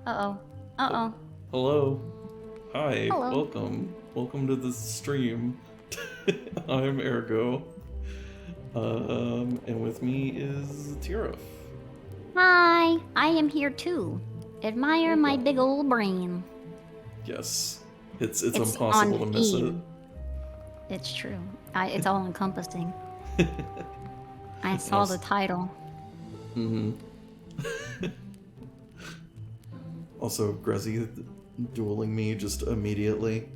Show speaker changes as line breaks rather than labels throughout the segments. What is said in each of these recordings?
Uh-oh. Uh-oh.
Hello. Hi.
Hello.
Welcome. Welcome to the stream. I'm Ergo. And with me is Tiruff.
Hi. I am here too. Admire my big old brain.
Yes. It's
It's
impossible to miss it.
theme. It's true. It's all encompassing. I saw the title.
Mm-hmm. Also, Grezzy dueling me just immediately.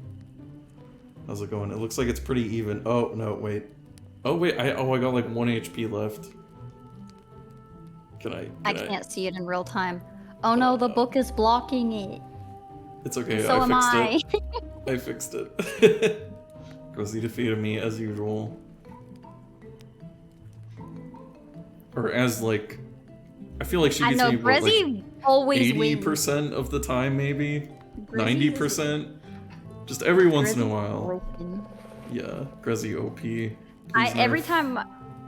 How's it going? It looks like it's pretty even. Oh, no, wait. Oh, wait, I got like 1 HP left.
I can't see it in real time. Oh no, the book is blocking it.
It's okay,
And so
I fixed it. I fixed it. Grezzy defeated me as usual. Or as, like... I feel like she beats me, what, like,
always
80% of the time, maybe?
Grezzy
90%? Just every once in a
Grezzy's
while.
broken.
Yeah, Grezzy OP.
Every time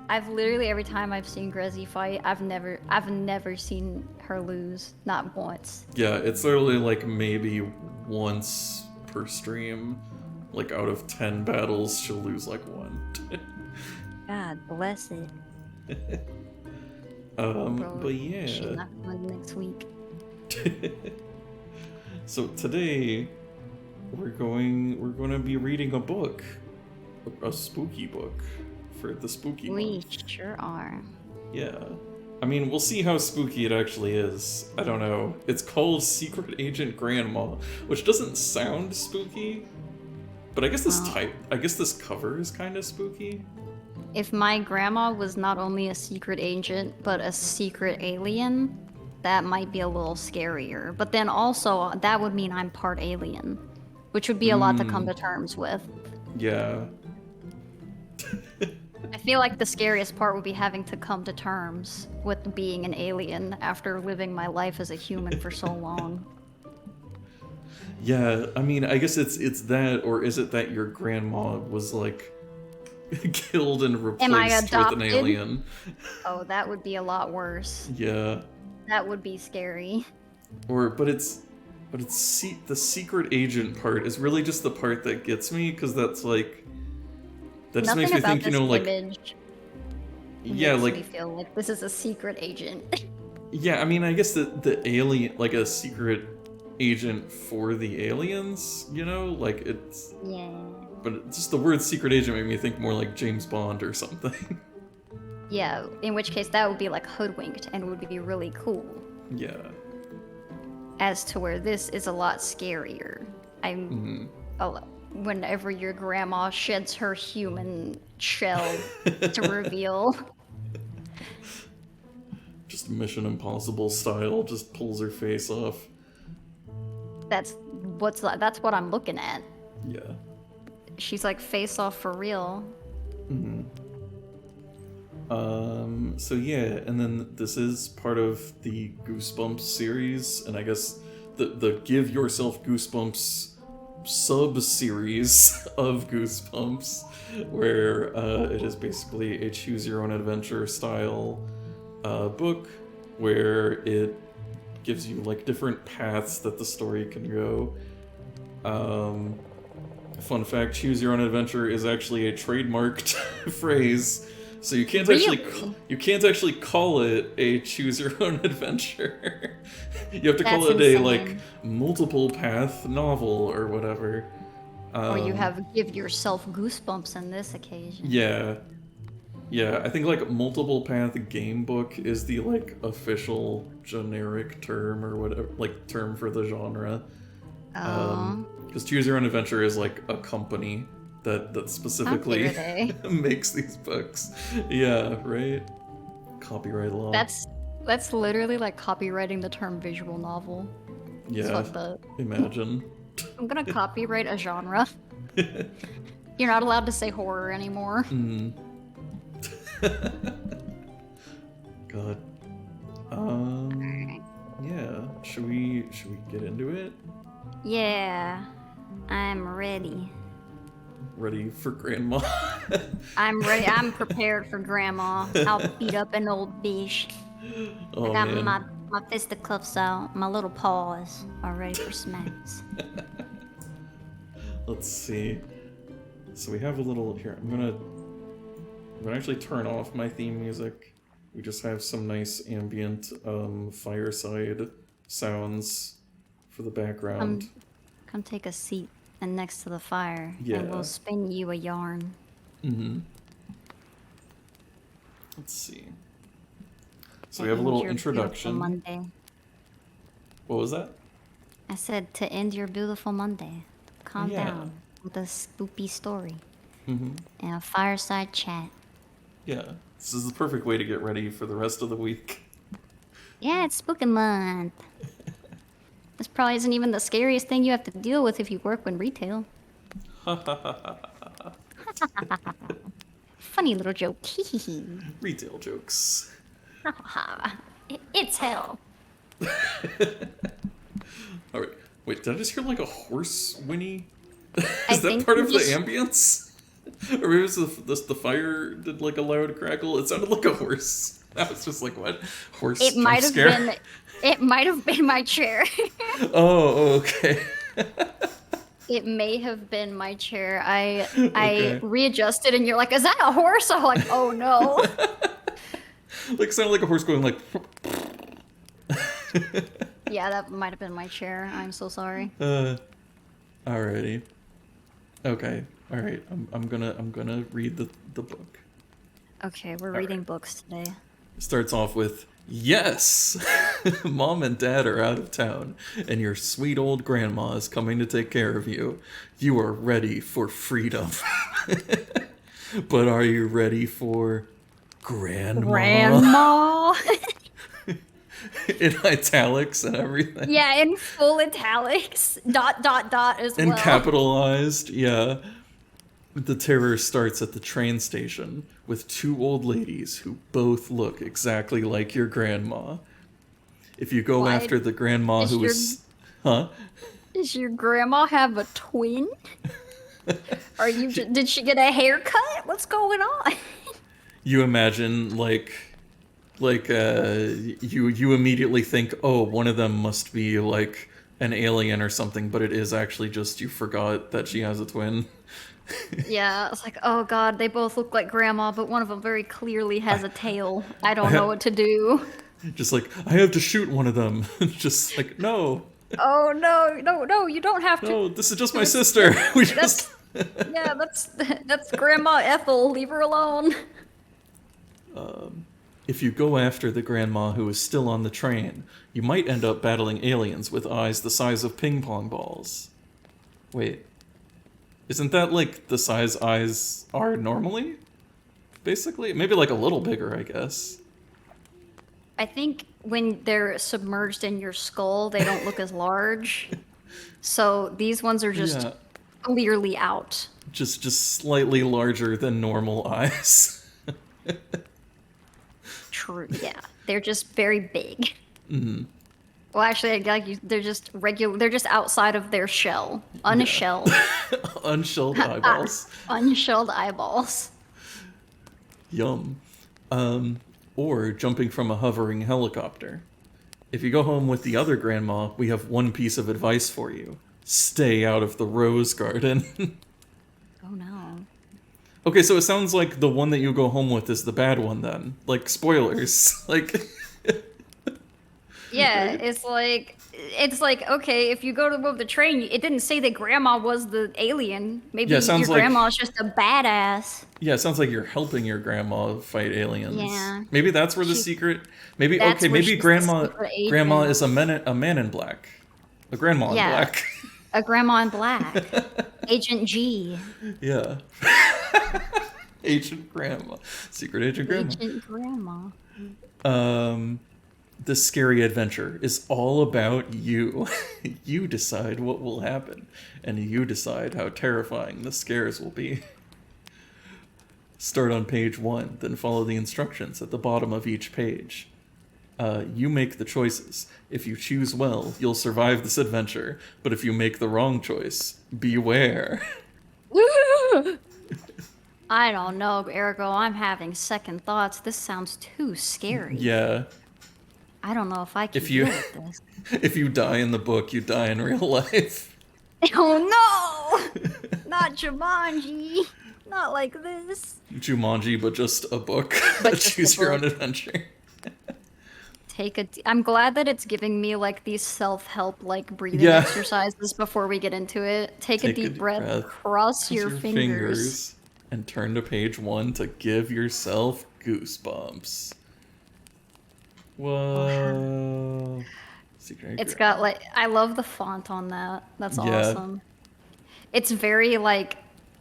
I've seen Grezzy fight, I've never seen her lose. Not once.
Yeah, it's literally like maybe once per stream. Like out of 10 battles, she'll lose like 1.
God bless it.
But yeah.
She's not coming next week.
So today we're going to be reading a book. A spooky book for the spooky month.
We sure are.
Yeah. I mean, we'll see how spooky it actually is. I don't know. It's called Secret Agent Grandma, which doesn't sound spooky, but I guess this cover is kind of spooky.
If my grandma was not only a secret agent, but a secret alien, that might be a little scarier. But then also, that would mean I'm part alien, which would be a lot to come to terms with.
Yeah.
I feel like the scariest part would be having to come to terms with being an alien after living my life as a human for so long.
Yeah, I mean, I guess it's that, or is it that your grandma was like killed and replaced with an alien?
Oh, that would be a lot worse.
Yeah.
That would be scary.
But the secret agent part is really just the part that gets me, because that's like, that just makes me think, you know, like, yeah, like,
makes me feel like this is a secret agent.
Yeah, I mean, I guess the alien, like a secret agent for the aliens, you know, like it's.
Yeah.
But just the word secret agent made me think more like James Bond or something.
Yeah, in which case that would be like hoodwinked and would be really cool.
Yeah.
As to where this is a lot scarier. Whenever your grandma sheds her human shell to reveal.
Just Mission Impossible style, just pulls her face off.
That's what I'm looking at.
Yeah.
She's like face off for real.
So yeah, and then this is part of the Goosebumps series, and I guess the Give Yourself Goosebumps sub-series of Goosebumps, where it is basically a choose-your-own-adventure style book, where it gives you like different paths that the story can go. Fun fact, choose your own adventure is actually a trademarked phrase, so you can't actually call it a choose your own adventure. You have to call it a like multiple path novel or whatever.
Or you have give yourself goosebumps on this occasion.
Yeah. Yeah, I think like multiple path gamebook is the like official generic term or whatever, like term for the genre. Because Choose Your Own Adventure is like a company that specifically makes these books. Yeah, right? Copyright law.
That's literally like copywriting the term visual novel.
Yeah, imagine.
I'm gonna copyright a genre. You're not allowed to say horror anymore.
God. Yeah. Should we get into it?
Yeah. I'm ready.
Ready for Grandma?
I'm ready. I'm prepared for Grandma. I'll beat up an old bitch.
Oh,
I got
man.
My fisticuffs out. My little paws are ready for smacks.
Let's see. So we have a little here. I'm gonna actually turn off my theme music. We just have some nice ambient fireside sounds for the background.
Come take a seat and next to the fire,
Yeah.
and we'll spin you a yarn.
Mm-hmm. Let's see. So we have a little introduction.
Monday.
What was that?
I said to end your beautiful Monday. Calm
Yeah.
down with a spoopy story
Mm-hmm.
and a fireside chat.
Yeah. This is the perfect way to get ready for the rest of the week.
Yeah, it's spooky month. This probably isn't even the scariest thing you have to deal with if you work in retail. Funny little joke.
Retail jokes.
It's hell.
Alright. Wait, did I just hear like a horse whinny?
I
Is that
think
part
you
of
just-
the ambience? Or maybe it was the fire did like a loud crackle? It sounded like a horse. I was just like, what? Horse
It
jump
might have
scare?
been. It might have been my chair.
Oh, okay.
It may have been my chair. I
Okay.
readjusted, and you're like, "Is that a horse?" I'm like, "Oh no."
Like sounded like a horse going like
Yeah, that might have been my chair. I'm so sorry.
Alrighty. Okay. Alright. I'm gonna read the book.
Okay, we're reading books today.
It starts off with, yes! Mom and Dad are out of town, and your sweet old grandma is coming to take care of you. You are ready for freedom. But are you ready for grandma?
Grandma.
In italics and everything.
Yeah, in full italics. ... as
And
well.
capitalized, yeah. The terror starts at the train station with two old ladies who both look exactly like your grandma. If you go
Why-
after the grandma
is
who
your-
is... Huh?
Does your grandma have a twin? Are you? Did she get a haircut? What's going on?
You imagine, you immediately think, oh, one of them must be, like, an alien or something, but it is actually just you forgot that she has a twin.
Yeah, it's like, oh god, they both look like grandma, but one of them very clearly has a tail. I don't know what to do.
Just like, I have to shoot one of them. Just like, no,
Oh no, you don't have to.
no, this is just my sister. We just...
Yeah, that's Grandma Ethel. Leave her alone.
If you go after the grandma who is still on the train, you might end up battling aliens with eyes the size of ping pong balls. Wait. Isn't that like the size eyes are normally? Basically? Maybe like a little bigger, I guess.
I think when they're submerged in your skull, they don't look as large. So these ones are just
Yeah.
clearly out.
Just slightly larger than normal eyes.
True, yeah. They're just very big. Well, actually, they're just regular. They're just outside of their shell, unshelled,
Unshelled eyeballs.
unshelled eyeballs.
Yum. Or jumping from a hovering helicopter. If you go home with the other grandma, we have one piece of advice for you. Stay out of the rose garden.
Oh no.
Okay, so it sounds like the one that you go home with is the bad one then. Like, spoilers. Like,
Yeah, it's like okay, if you go to move the train, it didn't say that grandma was the alien. Maybe
Yeah,
your
it sounds like-
grandma's just a badass.
yeah, it sounds like you're helping your grandma fight aliens.
Yeah.
Maybe that's where the secret... Maybe,
That's
okay,
where
maybe
she's the
grandma
secret agent.
grandma is a man in black. A grandma in
Yeah.
black.
A grandma in black. Agent G.
Yeah. Agent Grandma. Secret Agent Grandma.
Agent Grandma.
The scary adventure is all about you. You decide what will happen, and you decide how terrifying the scares will be. Start on page 1, then follow the instructions at the bottom of each page. You make the choices. If you choose well, you'll survive this adventure, but if you make the wrong choice, beware.
I don't know, Ergo. I'm having second thoughts. This sounds too scary.
Yeah.
I don't know if I can
If you
deal with this.
if you die in the book, you die in real life.
Oh no! Not Jumanji. Not like this.
Jumanji, but just a book.
But just
Choose
a
your own
book.
adventure.
I'm glad that it's giving me like these self-help like breathing
Yeah.
exercises before we get into it. Take a deep breath, cross your fingers.
and turn to page 1 to give yourself goosebumps. Whoa. Secret
It's
grandma.
got like I love the font on that. That's
Yeah.
awesome. It's very like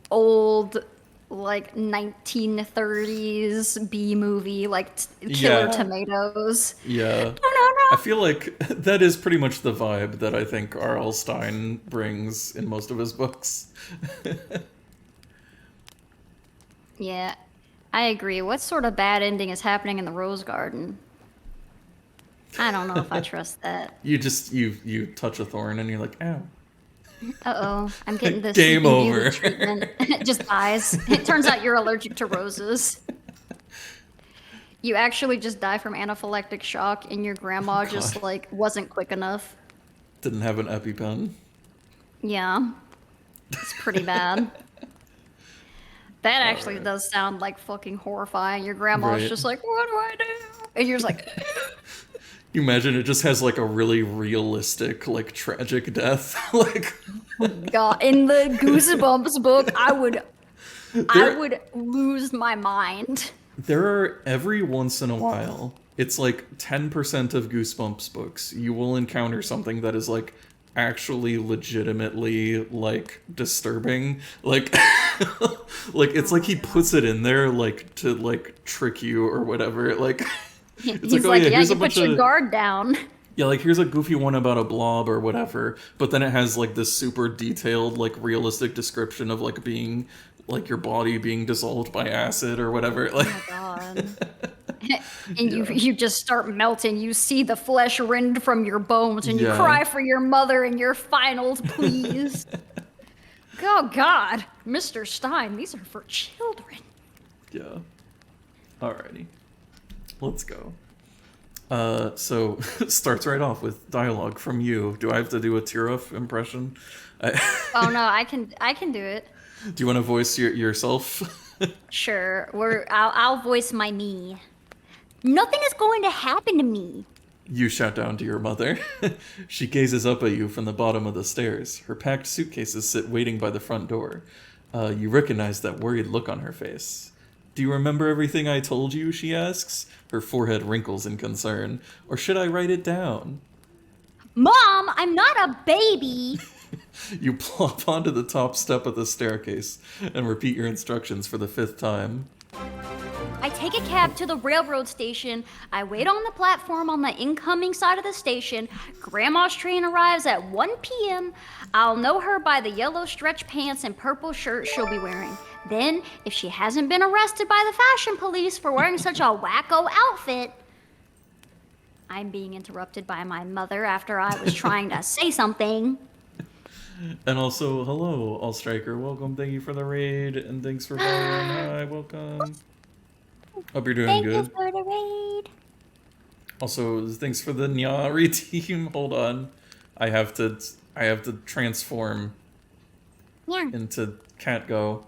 old like 1930s B movie like Killer
Yeah.
Tomatoes.
Yeah.
No, no,
I
no.
feel like that is pretty much the vibe that I think R.L. Stine brings in most of his books.
Yeah. I agree. What sort of bad ending is happening in the Rose Garden? I don't know if I trust that.
You just you touch a thorn and you're like, ow.
Uh-oh, I'm getting the
Game
Sleeping
over.
Beauty treatment. It just dies. It turns out you're allergic to roses. You actually just die from anaphylactic shock and your grandma just
God.
like wasn't quick enough.
Didn't have an EpiPen.
Yeah. It's pretty bad. That actually
Alright.
does sound like fucking horrifying. Your grandma's
Right.
just like, what do I do? And you're just like,
You imagine it just has like a really realistic, like tragic death. Like
God. In the Goosebumps book, I would
there,
lose my mind.
there are every once in a while, it's like 10% of Goosebumps books, you will encounter something that is like actually legitimately like disturbing. Like like it's like he puts it in there like to like trick you or whatever. Like it's
He's
like, oh
like,
yeah,
yeah,
here's
you
a
put
bunch
your
of
guard down.
yeah, like here's a goofy one about a blob or whatever, but then it has like this super detailed, like realistic description of like being like your body being dissolved by acid or whatever. Like,
Oh God. And
yeah,
you just start melting. You see the flesh rend from your bones, and you
yeah,
cry for your mother in your final pleas. Oh God, Mr. Stein, these are for children.
yeah. Alrighty, let's go. So starts right off with dialogue from you. Do I have to do a Tiruff impression? I,
Oh no, I can do it.
do you want to voice yourself?
Sure, I'll voice my me. Nothing is going to happen to me.
You shout down to your mother. She gazes up at you from the bottom of the stairs. Her packed suitcases sit waiting by the front door. You recognize that worried look on her face. Do you remember everything I told you? She asks. Her forehead wrinkles in concern. Or should I write it down?
Mom, I'm not a baby.
You plop onto the top step of the staircase and repeat your instructions for the 5th time.
I take a cab to the railroad station. I wait on the platform on the incoming side of the station. Grandma's train arrives at 1 p.m. I'll know her by the yellow stretch pants and purple shirt she'll be wearing. Then, if she hasn't been arrested by the fashion police for wearing such a wacko outfit... I'm being interrupted by my mother after I was trying to say something.
And also, hello, All Striker. Welcome. Thank you for the raid. And thanks for following. Hi, welcome. Hope you're doing
Thank
good.
you for the raid.
Also, thanks for the Nyari team. Hold on. I have to transform
Yeah.
into cat go.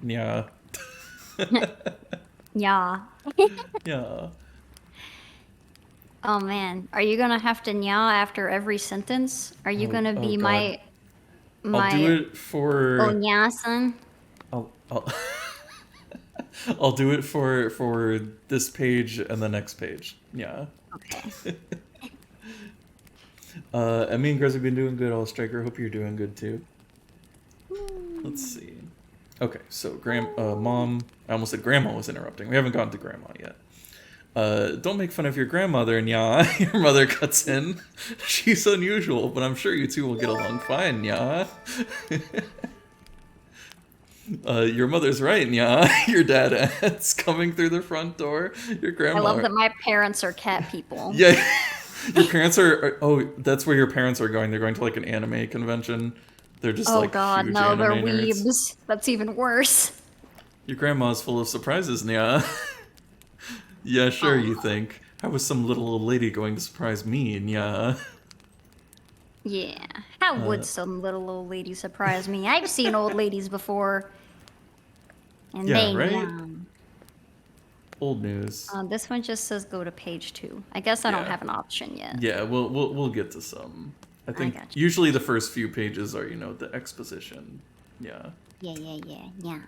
Nya.
Yeah.
Yeah.
Oh man, are you gonna have to nya after every sentence? Are you gonna be
God.
my
I'll do it for
Onyasan?
I'll I'll do it for this page and the next page. Yeah.
Okay.
And me and Grez have been doing good, All Striker. Hope you're doing good too. Let's see. Okay, so Mom, I almost said Grandma was interrupting. We haven't gotten to Grandma yet. Don't make fun of your grandmother, Nya. Your mother cuts in. She's unusual, but I'm sure you two will get along fine, Nya. Your mother's right, Nya. Your dad adds, coming through the front door. Your grandma.
I love that my parents are cat people.
Yeah. Your parents oh, that's where your parents are going. They're going to like an anime convention. They're just
Oh
like
god,
huge
no, they're
anime nerds.
weebs. That's even worse.
Your grandma's full of surprises, Nya. Yeah, sure, you think. How was some little old lady going to surprise me? And yeah.
Yeah. How would some little old lady surprise me? I've seen old ladies before. And
Yeah,
they
right?
meow.
Old news.
This one just says go to page 2. I guess I don't
Yeah.
have an option yet.
Yeah, we'll get to some. I think
got you.
usually the first few pages are, the exposition. Yeah.
Yeah.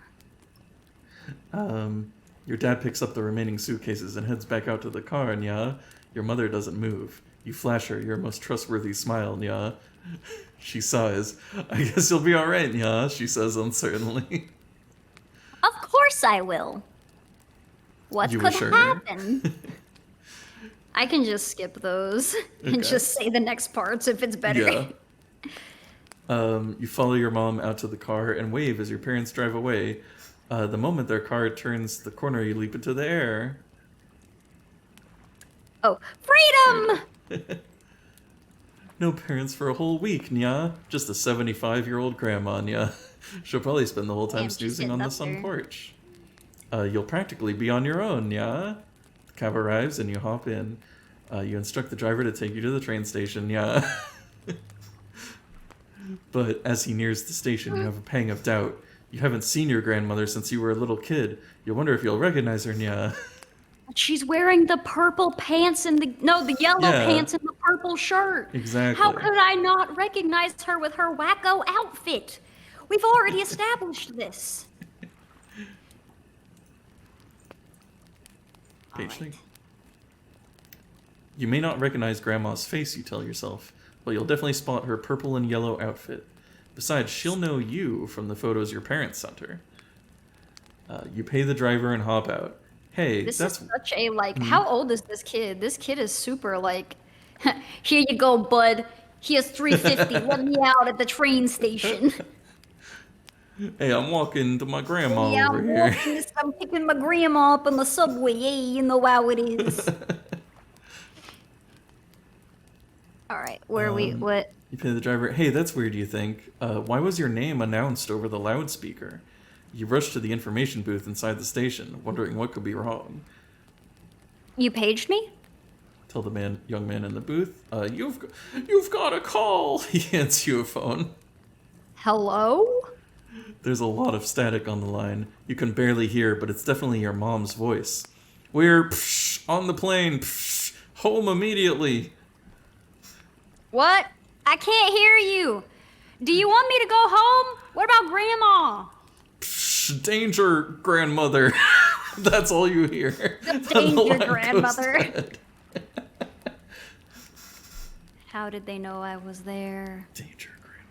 Your dad picks up the remaining suitcases and heads back out to the car, and yeah, your mother doesn't move. You flash her your most trustworthy smile, and yeah. She sighs. I guess you'll be alright, yeah, she says uncertainly.
Of course I will. What
You
could
assure her.
happen? I can just skip those and
Okay.
just say the next parts if it's better.
Yeah. You follow your mom out to the car and wave as your parents drive away. The moment their car turns the corner, you leap into the air.
Oh, freedom!
No parents for a whole week, Nya. Just a 75-year-old grandma, Nya. She'll probably spend the whole time
Damn, she's
snoozing
getting
on the
up
sun
there.
porch. You'll practically be on your own, Nya. The cab arrives and you hop in. You instruct the driver to take you to the train station, Nya. But as he nears the station, you have a pang of doubt. You haven't seen your grandmother since you were a little kid. You wonder if you'll recognize her, Nya.
She's wearing the purple pants and the yellow
Yeah.
pants and the purple shirt.
Exactly.
How could I not recognize her with her wacko outfit? We've already established this.
Page
Alright.
thing. You may not recognize Grandma's face, you tell yourself, but you'll definitely spot her purple and yellow outfit. Besides, she'll know you from the photos your parents sent her. You pay the driver and hop out. Hey,
This
that's...
is such a, how old is this kid? This kid is super, here you go, bud. Here's $3.50. Let me out at the train station.
Hey, I'm walking to my grandma
Yeah,
over
I'm
here.
walking, I'm picking my grandma up on the subway. Hey, you know how it is. Alright, where are we? What?
You pay the driver, hey, that's weird, you think. Why was your name announced over the loudspeaker? You rush to the information booth inside the station, wondering what could be wrong.
You paged me?
Tell the young man in the booth, you've got a call. He hands you a phone.
Hello?
There's a lot of static on the line. You can barely hear, but it's definitely your mom's voice. We're on the plane. Home immediately.
What? I can't hear you. Do you want me to go home? What about Grandma?
Danger, grandmother. That's all you hear.
Danger, grandmother. How did they know I was there?
Danger, grandmother.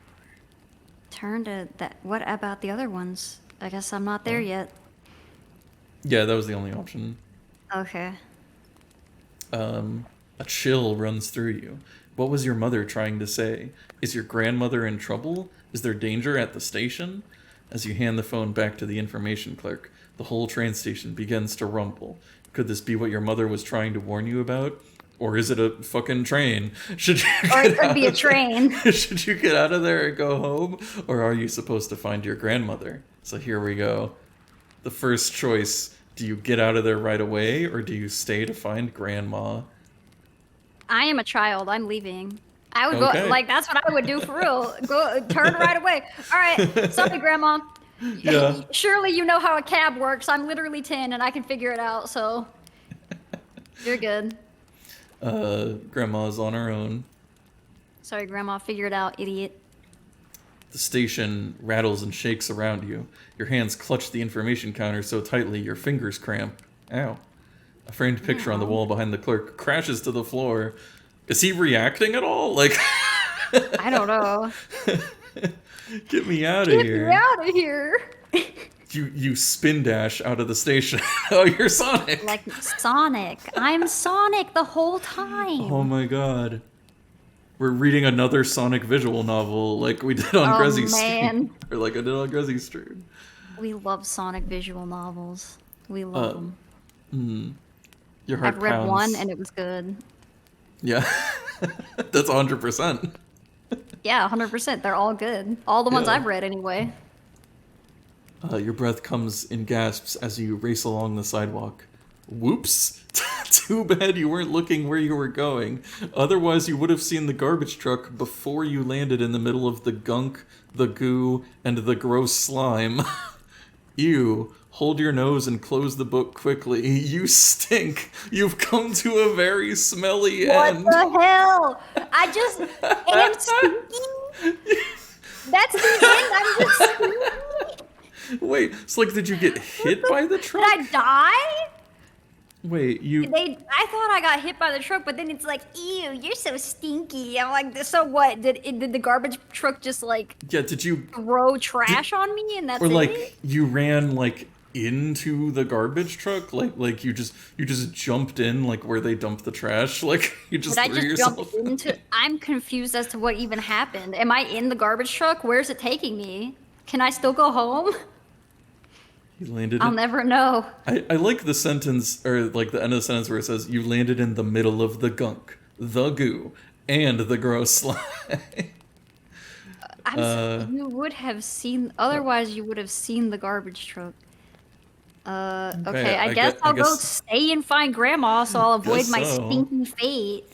Turn to that. What about the other ones? I guess I'm not there yet.
Yeah, that was the only option.
Okay.
A chill runs through you. What was your mother trying to say? Is your grandmother in trouble? Is there danger at the station? As you hand the phone back to the information clerk, the whole train station begins to rumble. Could this be what your mother was trying to warn you about? Or is it a fucking train? Should you
Or it could be a train.
Should you get out of there and go home? Or are you supposed to find your grandmother? So here we go. The first choice, do you get out of there right away, or do you stay to find grandma?
I am a child. I'm leaving. I would
Okay.
go, that's what I would do for real. Go, turn right away. All right. Sorry, Grandma.
Yeah.
Surely you know how a cab works. I'm literally 10 and I can figure it out, so you're good.
Grandma's on her own.
Sorry, Grandma. Figure it out, idiot.
The station rattles and shakes around you. Your hands clutch the information counter so tightly your fingers cramp. Ow. A framed picture on the wall behind the clerk crashes to the floor. Is he reacting at all?
I don't know.
Get me out of here.
Get me out of here.
You spin dash out of the station. Oh, you're Sonic.
Like Sonic. I'm Sonic the whole time.
Oh my god. We're reading another Sonic visual novel like we did on Grezzy's stream. Or like I did on Grezzy's stream.
We love Sonic visual novels. We love them.
Your heart
I've read
pounds.
one and it was good.
Yeah. That's 100%.
Yeah, 100%. They're all good. All the ones
Yeah.
I've read anyway.
Your breath comes in gasps as you race along the sidewalk. Whoops! Too bad you weren't looking where you were going. Otherwise, you would have seen the garbage truck before you landed in the middle of the gunk, the goo, and the gross slime. Ew. Hold your nose and close the book quickly. You stink. You've come to a very smelly end.
What the hell? I just am stinky. That's the end. I'm just stinky.
Wait, it's like, did you get hit by the truck?
Did I die?
Wait, you...
I thought I got hit by the truck, but then it's like, ew, you're so stinky. I'm like, so what? Did the garbage truck just like...
Yeah, did you...
throw trash on me and that's it?
Or like, you ran like into the garbage truck? Like you just jumped in like where they dump the trash? Like, you just
Did I
threw
just
yourself
jump into... I'm confused as to what even happened. Am I in the garbage truck? Where's it taking me? Can I still go home?
You landed
I'll never know.
I like the sentence, or like the end of the sentence where it says, you landed in the middle of the gunk, the goo, and the gross slime.
You would have seen... Otherwise, you would have seen the garbage truck. Okay, I guess I'll go stay and find Grandma so I'll avoid my stinky fate.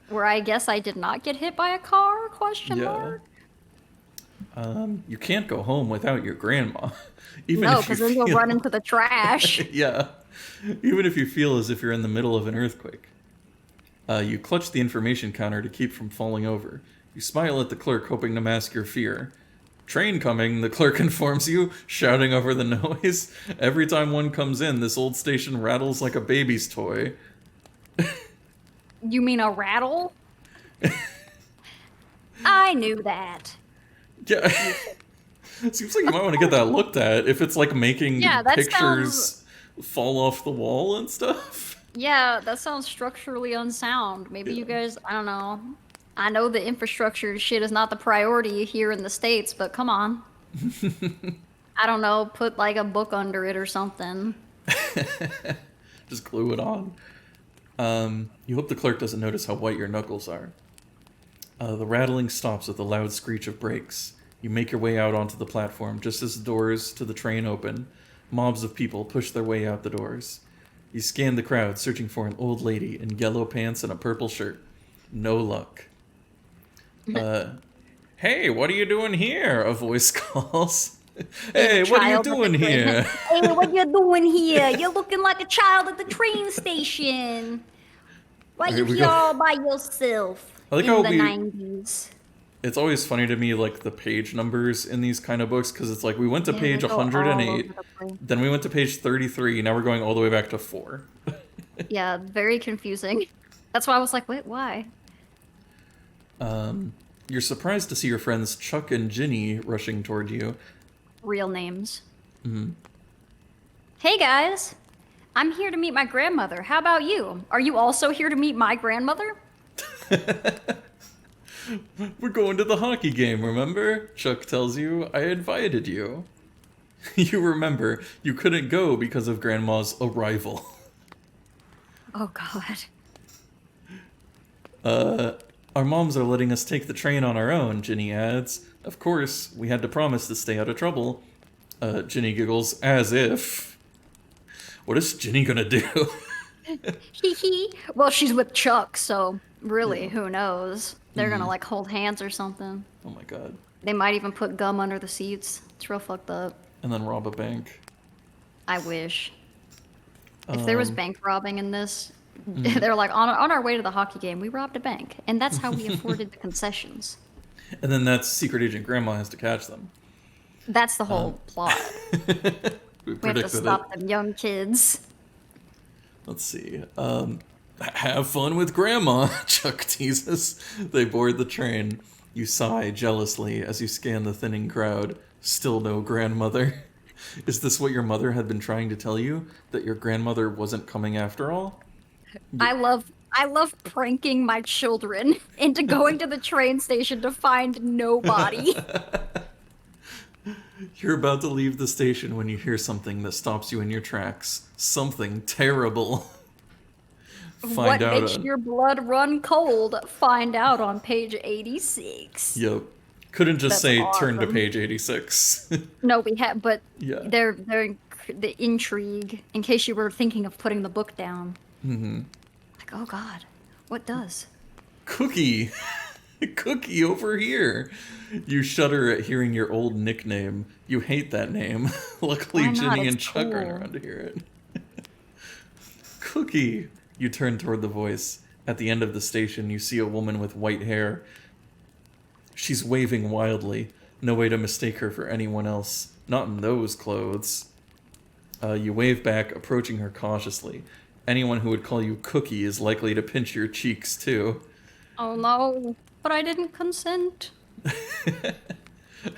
Where I guess I did not get hit by a car, question mark?
You can't go home without your grandma.
No, because then you'll run into the trash.
Yeah. Even if you feel as if you're in the middle of an earthquake. You clutch the information counter to keep from falling over. You smile at the clerk, hoping to mask your fear. Train coming, the clerk informs you, shouting over the noise. Every time one comes in, this old station rattles like a baby's toy.
You mean a rattle? I knew that.
Yeah. Seems like you might want to get that looked at if it's like making pictures fall off the wall and stuff.
Yeah, that sounds structurally unsound. Maybe you guys, I don't know. I know the infrastructure shit is not the priority here in the States, but come on. I don't know, put like a book under it or something.
Just glue it on. You hope the clerk doesn't notice how white your knuckles are. The rattling stops with a loud screech of brakes. You make your way out onto the platform just as the doors to the train open. Mobs of people push their way out the doors. You scan the crowd, searching for an old lady in yellow pants and a purple shirt. No luck. Hey, what are you doing here? A voice calls. Hey, what are you doing here?
Hey, what you doing here? You're looking like a child at the train station. Why you here all by yourself
I like
in
how
the 90s?
It's always funny to me, like, the page numbers in these kind of books, because it's like, we went to page 108, then we went to page 33, now we're going all the way back to 4.
Yeah, very confusing. That's why I was like, wait, why?
You're surprised to see your friends Chuck and Ginny rushing toward you.
Real names. Mm-hmm. Hey guys, I'm here to meet my grandmother. How about you? Are you also here to meet my grandmother?
We're going to the hockey game, remember? Chuck tells you, I invited you. You remember, you couldn't go because of Grandma's arrival.
Oh god.
Our moms are letting us take the train on our own, Ginny adds. Of course, we had to promise to stay out of trouble. Ginny giggles, as if. What is Ginny gonna do?
Hee hee. Well, she's with Chuck, so really, who knows? They're gonna like hold hands or something.
Oh my god.
They might even put gum under the seats. It's real fucked up.
And then rob a bank.
I wish. If there was bank robbing in this, they're like, on our way to the hockey game, we robbed a bank. And that's how we afforded the concessions.
And then that's Secret Agent Grandma has to catch them.
That's the whole plot.
We
have to stop them young kids.
Let's see. Have fun with Grandma, Chuck teases. They board the train. You sigh jealously as you scan the thinning crowd. Still no grandmother. Is this what your mother had been trying to tell you? That your grandmother wasn't coming after all?
I love pranking my children into going to the train station to find nobody.
You're about to leave the station when you hear something that stops you in your tracks. Something terrible.
What makes your blood run cold? Find out on page 86.
Yep. Couldn't just say awesome. Turn to page 86.
No, we have, but
yeah.
they're the intrigue in case you were thinking of putting the book down.
Mm-hmm.
Like, oh god, what does?
Cookie! Cookie over here! You shudder at hearing your old nickname. You hate that name. Luckily,
Why not?
Ginny and
It's
Chuck aren't
cool.
around to hear it. Cookie! You turn toward the voice. At the end of the station, you see a woman with white hair. She's waving wildly. No way to mistake her for anyone else. Not in those clothes. You wave back, approaching her cautiously. Anyone who would call you Cookie is likely to pinch your cheeks, too.
Oh no, but I didn't consent.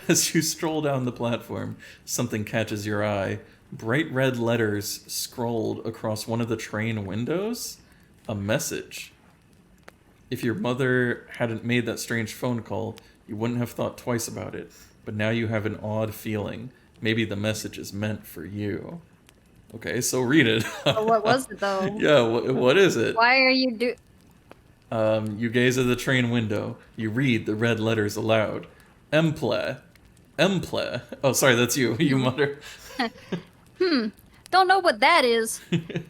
As you stroll down the platform, something catches your eye. Bright red letters scrolled across one of the train windows. A message. If your mother hadn't made that strange phone call, you wouldn't have thought twice about it. But now you have an odd feeling. Maybe the message is meant for you. Okay, so read it.
Oh, what was it though?
Yeah, what is it?
Why are you
You gaze at the train window. You read the red letters aloud. Emple. Emple. Oh, sorry, that's you. You mutter.
Don't know what that is.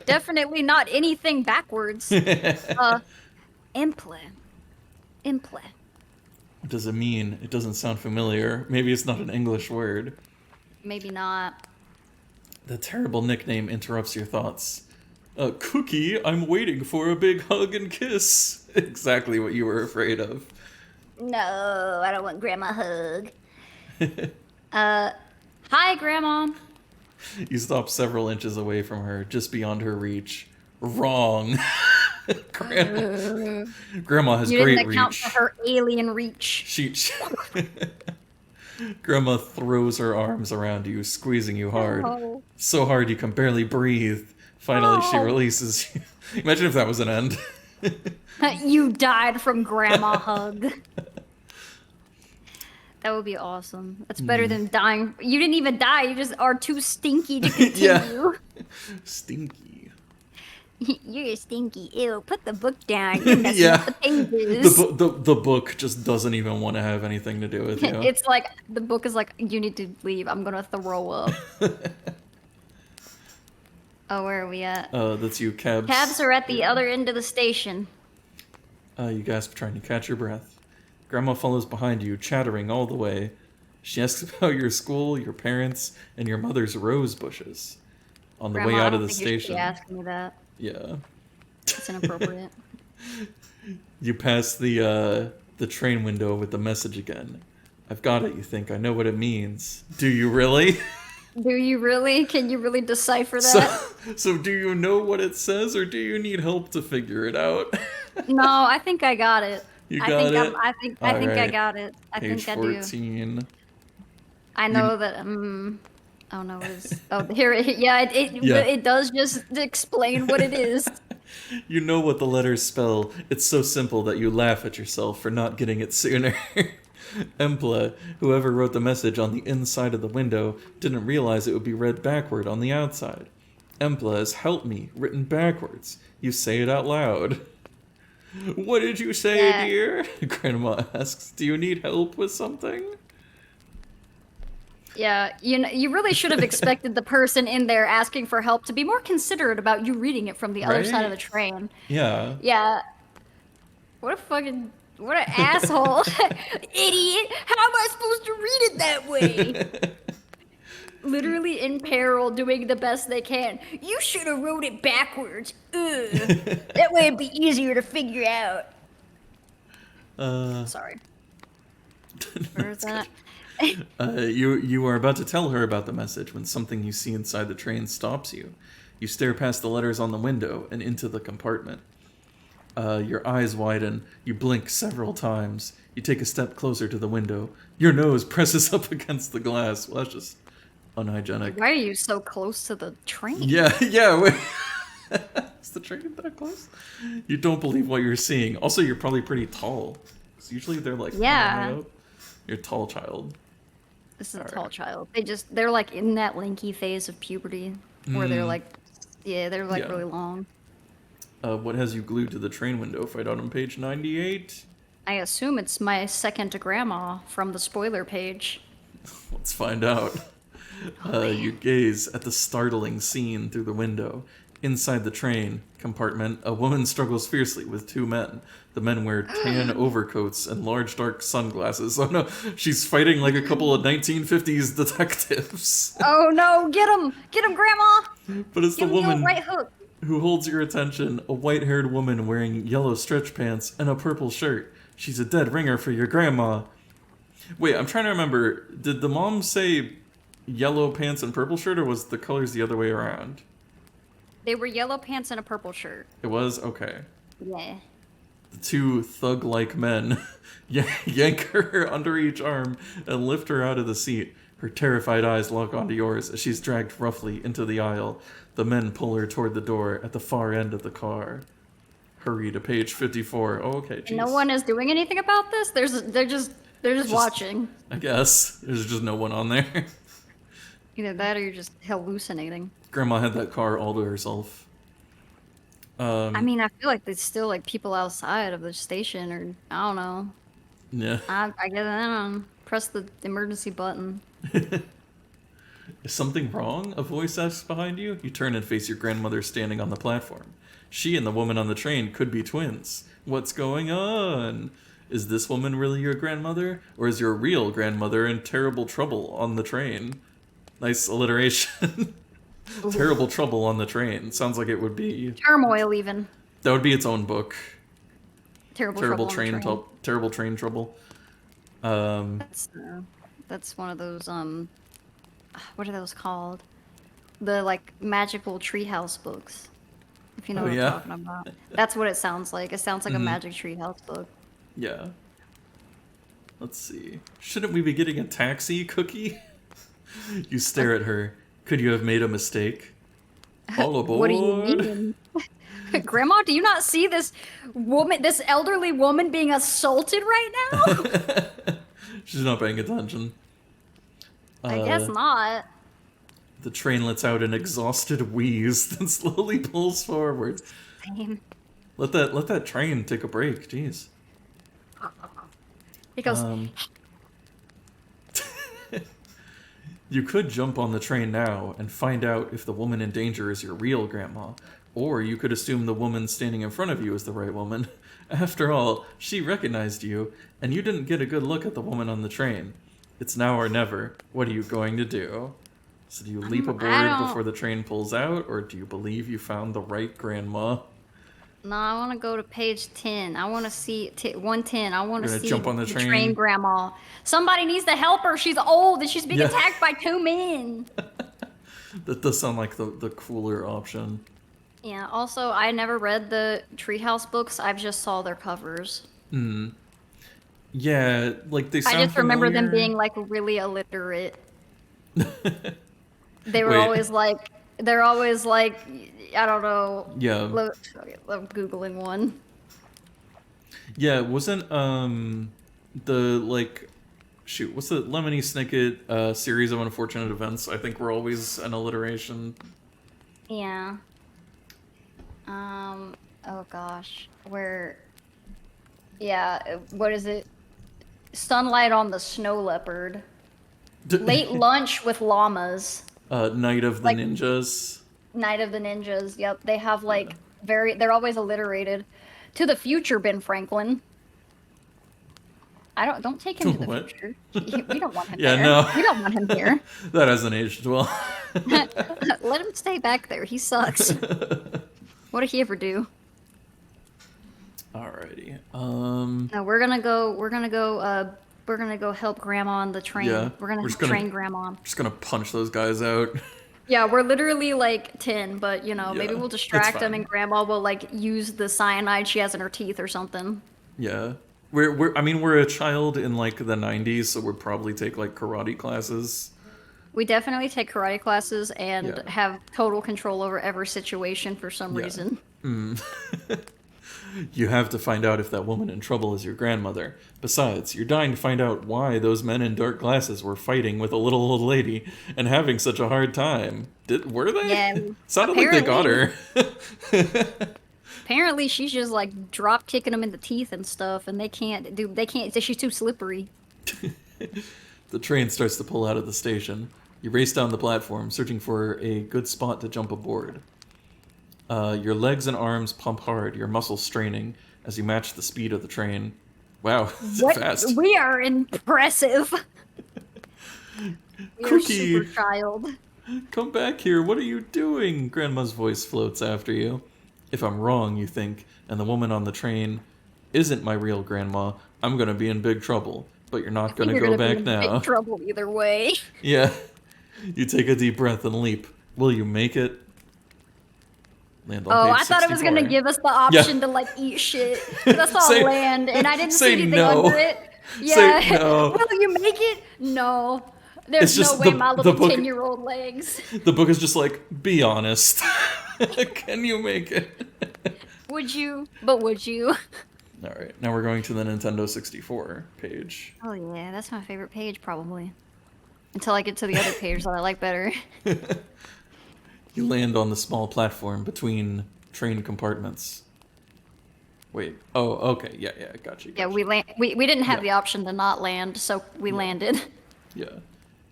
Definitely not anything backwards. Imple. Imple.
What does it mean? It doesn't sound familiar. Maybe it's not an English word.
Maybe not.
The terrible nickname interrupts your thoughts. Cookie, I'm waiting for a big hug and kiss. Exactly what you were afraid of.
No, I don't want Grandma hug. Hi, Grandma.
You stop several inches away from her, just beyond her reach. Wrong. Grandma has
You
great
didn't account
reach.
for her alien reach.
She Grandma throws her arms around you, squeezing you hard.
Oh.
So hard you can barely breathe. Finally, she
Oh.
releases you. Imagine if that was an end.
You died from Grandma hug. That would be awesome. That's better than dying. You didn't even die. You just are too stinky to continue.
Yeah. Stinky.
You're stinky. Ew, put the book down. You're messing
Yeah.
with the pages.
The book just doesn't even want to have anything to do with you.
It's like, the book is like, you need to leave. I'm gonna throw up. Oh, where are we at?
That's you, Cabs.
Cabs are at the other end of the station.
You gasp, trying to catch your breath. Grandma follows behind you, chattering all the way. She asks about your school, your parents, and your mother's rose bushes. On the
Grandma,
way
I
out
don't
of the
think you should
station.
be asking me that.
Yeah.
It's inappropriate.
You pass the train window with the message again. I've got it, you think. I know what it means. Do you really?
Do you really? Can you really decipher that?
So do you know what it says, or do you need help to figure it out?
No, I think I got it.
You
I
got
think
it?
I think I
Alright.
got it. I
Page
think I do.
14.
I know that. Oh no, what is? Oh, here. Yeah,
Yeah.
it does just explain what it is.
You know what the letters spell. It's so simple that you laugh at yourself for not getting it sooner. Emple, whoever wrote the message on the inside of the window, didn't realize it would be read backward on the outside. Emple is help me, written backwards. You say it out loud. What did you say,
Yeah.
dear? Grandma asks, do you need help with something?
Yeah, you really should have expected the person in there asking for help to be more considerate about you reading it from the other side of the
Right?
train.
Yeah.
Yeah. What an asshole. Idiot. How am I supposed to read it that way? Literally in peril, doing the best they can. You should have wrote it backwards. Ugh. That way it'd be easier to figure out. Sorry. Where's that?
You are about to tell her about the message when something you see inside the train stops you. You stare past the letters on the window and into the compartment. Your eyes widen. You blink several times. You take a step closer to the window. Your nose presses up against the glass. Well, that's just unhygienic.
Why are you so close to the train?
Yeah, wait. Is the train that close? You don't believe what you're seeing. Also, you're probably pretty tall. 'Cause usually they're like,
Yeah.
high up. You're a tall child.
This is a tall child. They're like in that lanky phase of puberty where they're like, they're like
Yeah.
really long.
What has you glued to the train window? Find out on page 98.
I assume it's my second to grandma from the spoiler page.
Let's find out. You gaze at the startling scene through the window. Inside the train compartment, a woman struggles fiercely with two men. The men wear tan overcoats and large dark sunglasses. Oh no, she's fighting like a couple of 1950s detectives.
Oh no, get him! Get him, Grandma!
But it's the
Give him your
woman
right hook.
who holds your attention, a white-haired woman wearing yellow stretch pants and a purple shirt. She's a dead ringer for your grandma. Wait, I'm trying to remember. Did the mom say yellow pants and purple shirt, or was the colors the other way around?
They were yellow pants and a purple shirt.
It was? Okay.
Yeah.
The two thug-like men yank her under each arm and lift her out of the seat. Her terrified eyes lock onto yours as she's dragged roughly into the aisle. The men pull her toward the door at the far end of the car. Hurry to page 54. Oh, okay, jeez.
No one is doing anything about this? They're just watching.
I guess. There's just no one on there.
Either that or you're just hallucinating.
Grandma had that car all to herself.
I mean, I feel like there's still like people outside of the station, or I don't know.
Yeah.
I guess I don't know. Press the emergency button.
Is something wrong? A voice asks behind you. You turn and face your grandmother standing on the platform. She and the woman on the train could be twins. What's going on? Is this woman really your grandmother? Or is your real grandmother in terrible trouble on the train? Nice alliteration. Terrible trouble on the train. Sounds like it would be...
Turmoil, even.
That would be its own book.
Terrible
train,
trouble on the train.
Terrible train trouble.
That's one of those, what are those called? The, like, magical treehouse books. If you know what I'm talking about. That's what it sounds like. It sounds like a magic treehouse book.
Yeah. Let's see. Shouldn't we be getting a taxi, Cookie? You stare at her. Could you have made a mistake? All aboard.
What do you mean? Grandma, do you not see this woman, this elderly woman being assaulted right now?
She's not paying attention.
I guess not.
The train lets out an exhausted wheeze that slowly pulls forward.
Same.
Let that train take a break. Jeez.
It goes.
You could jump on the train now and find out if the woman in danger is your real grandma, or you could assume the woman standing in front of you is the right woman. After all, she recognized you, and you didn't get a good look at the woman on the train. It's now or never. What are you going to do? So do you leap aboard before the train pulls out, or do you believe you found the right grandma?
No, I want to go to page 10. I want to see 110. I want to see
jump on the
train grandma. Somebody needs to help her. She's old and she's being attacked by two men.
That does sound like the cooler option.
Yeah, also, I never read the Treehouse books. I just saw their covers.
Yeah, like they sound
I just remember them
familiar.
being like really illiterate. They were always like, I don't know.
Yeah.
I'm Googling one.
Yeah, wasn't the like shoot, what's the Lemony Snicket series of unfortunate events? I think were always an alliteration.
Yeah. Oh gosh. What is it? Sunlight on the Snow Leopard. Late lunch with llamas.
Night of the Ninjas.
Night of the Ninjas. Yep, they have like they're always alliterated. To the future, Ben Franklin. Don't take him to the future. We don't want him there.
No.
We don't want him here.
That hasn't aged well.
Let him stay back there. He sucks. What did he ever do?
Alrighty.
No, we're gonna go help Grandma on the train.
Yeah,
We're gonna train Grandma.
Just gonna punch those guys out.
Yeah, we're literally like 10, but maybe we'll
it's
distract them
fine.
and Grandma will like use the cyanide she has in her teeth or something.
Yeah. We're a child in like the 90s, so we'd probably take like karate classes.
We definitely take karate classes and have total control over every situation for some reason.
You have to find out if that woman in trouble is your grandmother. Besides, you're dying to find out why those men in dark glasses were fighting with a little old lady and having such a hard time. Were they?
Yeah.
Sounded like they got her.
Apparently, she's just like drop kicking them in the teeth and stuff, and they can't. She's too slippery.
The train starts to pull out of the station. You race down the platform, searching for a good spot to jump aboard. Your legs and arms pump hard, your muscles straining as you match the speed of the train. Wow, fast.
We are impressive. We are
Cookie,
super child.
come back here. What are you doing? Grandma's voice floats after you. If I'm wrong, you think, and the woman on the train isn't my real grandma, I'm gonna be in big trouble. But you're not gonna go back now.
Big trouble either way.
Yeah. You take a deep breath and leap. Will you make it? Land on page
I thought it was
64.
gonna give us the option to like eat shit. That's all land, and I didn't see anything under it. Yeah.
Say no.
Will you make it? No. There's no way my little 10-year-old legs.
The book is just like, be honest. Can you make it?
Would you? But would you?
Alright, now we're going to the Nintendo 64 page.
Oh yeah, that's my favorite page probably. Until I get to the other page that I like better.
You land on the small platform between train compartments. Wait. Oh, okay. Yeah, got you.
Yeah, we didn't have the option to not land, so we landed.
Yeah.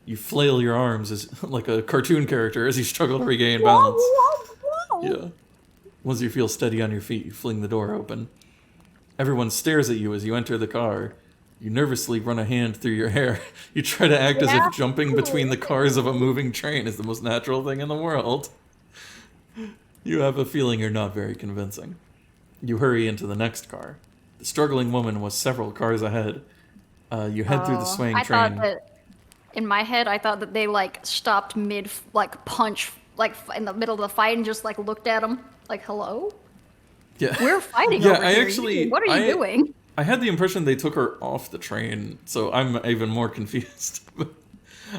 You flail your arms as like a cartoon character as you struggle to regain balance.
Whoa.
Yeah. Once you feel steady on your feet, you fling the door open. Everyone stares at you as you enter the car. You nervously run a hand through your hair. You try to act as if jumping between the cars of a moving train is the most natural thing in the world. You have a feeling you're not very convincing. You hurry into the next car. The struggling woman was several cars ahead. You head through the swaying train.
In my head, I thought that they like stopped mid like punch like in the middle of the fight and just like looked at him like hello.
Yeah,
we're fighting. Over here. What are you doing?
I had the impression they took her off the train, so I'm even more confused.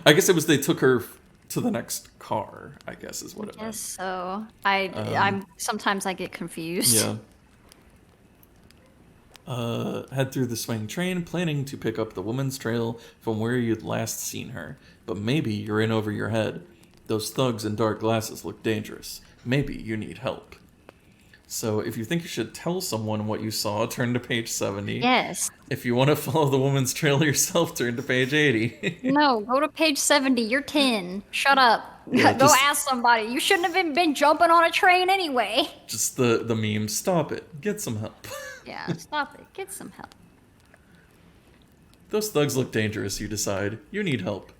I guess it was they took her to the next car, I guess is what it meant.
Yes, so I'm sometimes I get confused.
Yeah. Head through the swaying train, planning to pick up the woman's trail from where you'd last seen her. But maybe you're in over your head. Those thugs in dark glasses look dangerous. Maybe you need help. So if you think you should tell someone what you saw, turn to page 70.
Yes.
If you want to follow the woman's trail yourself, turn to page 80.
No, go to page 70. You're 10. Shut up.
Yeah,
go ask somebody. You shouldn't have been jumping on a train anyway.
Just the meme, stop it. Get some help.
Yeah, stop it. Get some help.
Those thugs look dangerous, you decide. You need help.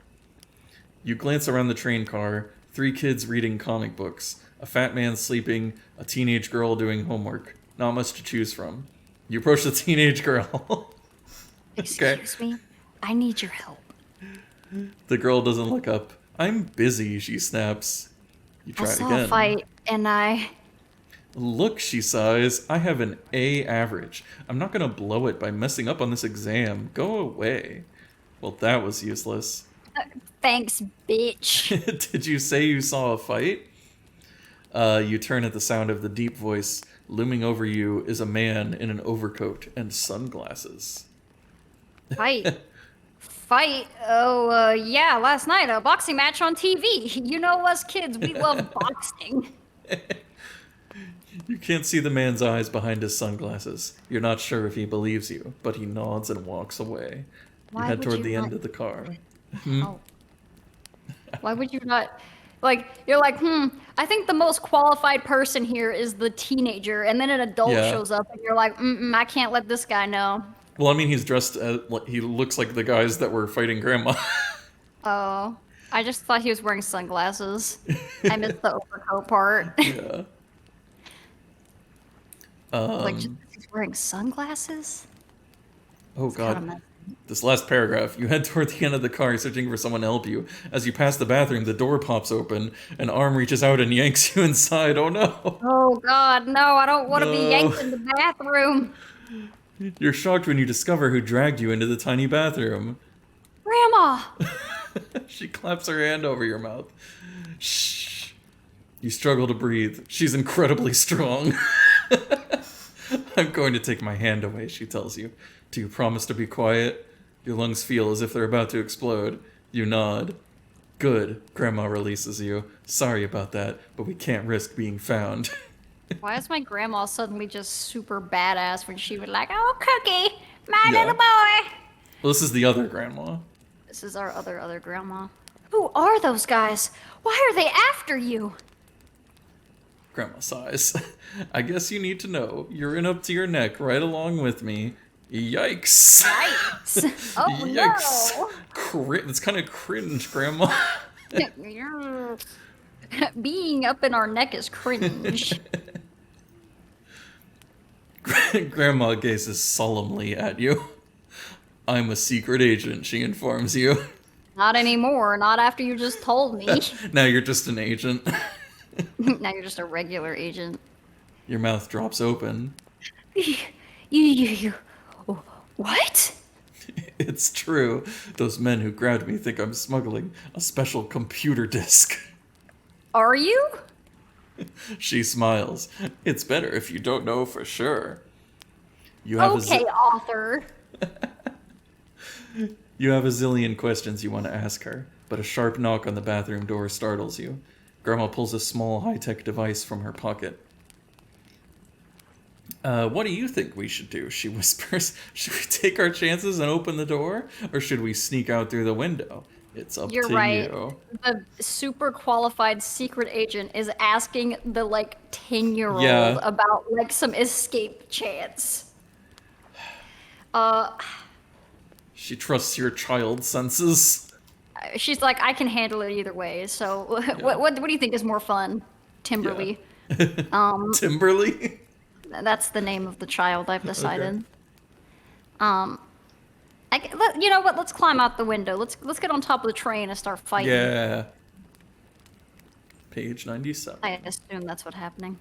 You glance around the train car, 3 kids reading comic books, a fat man sleeping, a teenage girl doing homework. Not much to choose from. You approach the teenage girl.
Excuse me? I need your help.
The girl doesn't look up. I'm busy, she snaps. You try again.
I saw a fight, and I...
Look, she sighs. I have an A average. I'm not gonna blow it by messing up on this exam. Go away. Well, that was useless.
Thanks, bitch.
Did you say you saw a fight? You turn at the sound of the deep voice. Looming over you is a man in an overcoat and sunglasses.
Fight? Fight? Oh, yeah, last night, a boxing match on TV. You know us kids, we love boxing.
You can't see the man's eyes behind his sunglasses. You're not sure if he believes you, but he nods and walks away. You head toward the end of the car.
Oh. Why would you not... Like, you're like, I think the most qualified person here is the teenager, and then an adult shows up, and you're like, I can't let this guy know.
Well, I mean, he's dressed as... He looks like the guys that were fighting Grandma.
Oh. I just thought he was wearing sunglasses. I missed the overcoat part.
Yeah.
Like, he's wearing sunglasses?
Oh, God. This last paragraph. You head toward the end of the car, searching for someone to help you. As you pass the bathroom, the door pops open. An arm reaches out and yanks you inside. Oh, no.
Oh, God, no. I don't want to be yanked in the bathroom.
You're shocked when you discover who dragged you into the tiny bathroom.
Grandma!
She claps her hand over your mouth. Shh. You struggle to breathe. She's incredibly strong. I'm going to take my hand away, she tells you. Do you promise to be quiet? Your lungs feel as if they're about to explode. You nod. Good, Grandma releases you. Sorry about that, but we can't risk being found.
Why is my grandma suddenly just super badass when she would like, oh, Cookie, my little boy?
Well, this is the other grandma.
This is our other grandma. Who are those guys? Why are they after you?
Grandma sighs. I guess you need to know. You're in up to your neck right along with me. Yikes.
Yikes. Oh
Yikes. That's kind of cringe, Grandma.
no. Being up in our neck is cringe.
Grandma gazes solemnly at you. I'm a secret agent, she informs you.
Not anymore. Not after you just told me.
Now you're just an agent.
Now you're just a regular agent.
Your mouth drops open.
You. What?
It's true. Those men who grabbed me think I'm smuggling a special computer disk.
Are you?
She smiles. It's better if you don't know for sure. You have
Okay, author.
You have a zillion questions you want to ask her, but a sharp knock on the bathroom door startles you. Grandma pulls a small high-tech device from her pocket. What do you think we should do? She whispers. Should we take our chances and open the door? Or should we sneak out through the window? It's up
You're
to
right.
you.
The super qualified secret agent is asking the 10-year-old
Yeah.
about some escape chance.
She trusts your child senses.
She's like, I can handle it either way. So what do you think is more fun? Timberly.
Timberly?
That's the name of the child, I've decided.
Okay.
You know what? Let's climb out the window. Let's get on top of the train and start fighting.
Yeah. Page 97.
I assume that's what's happening.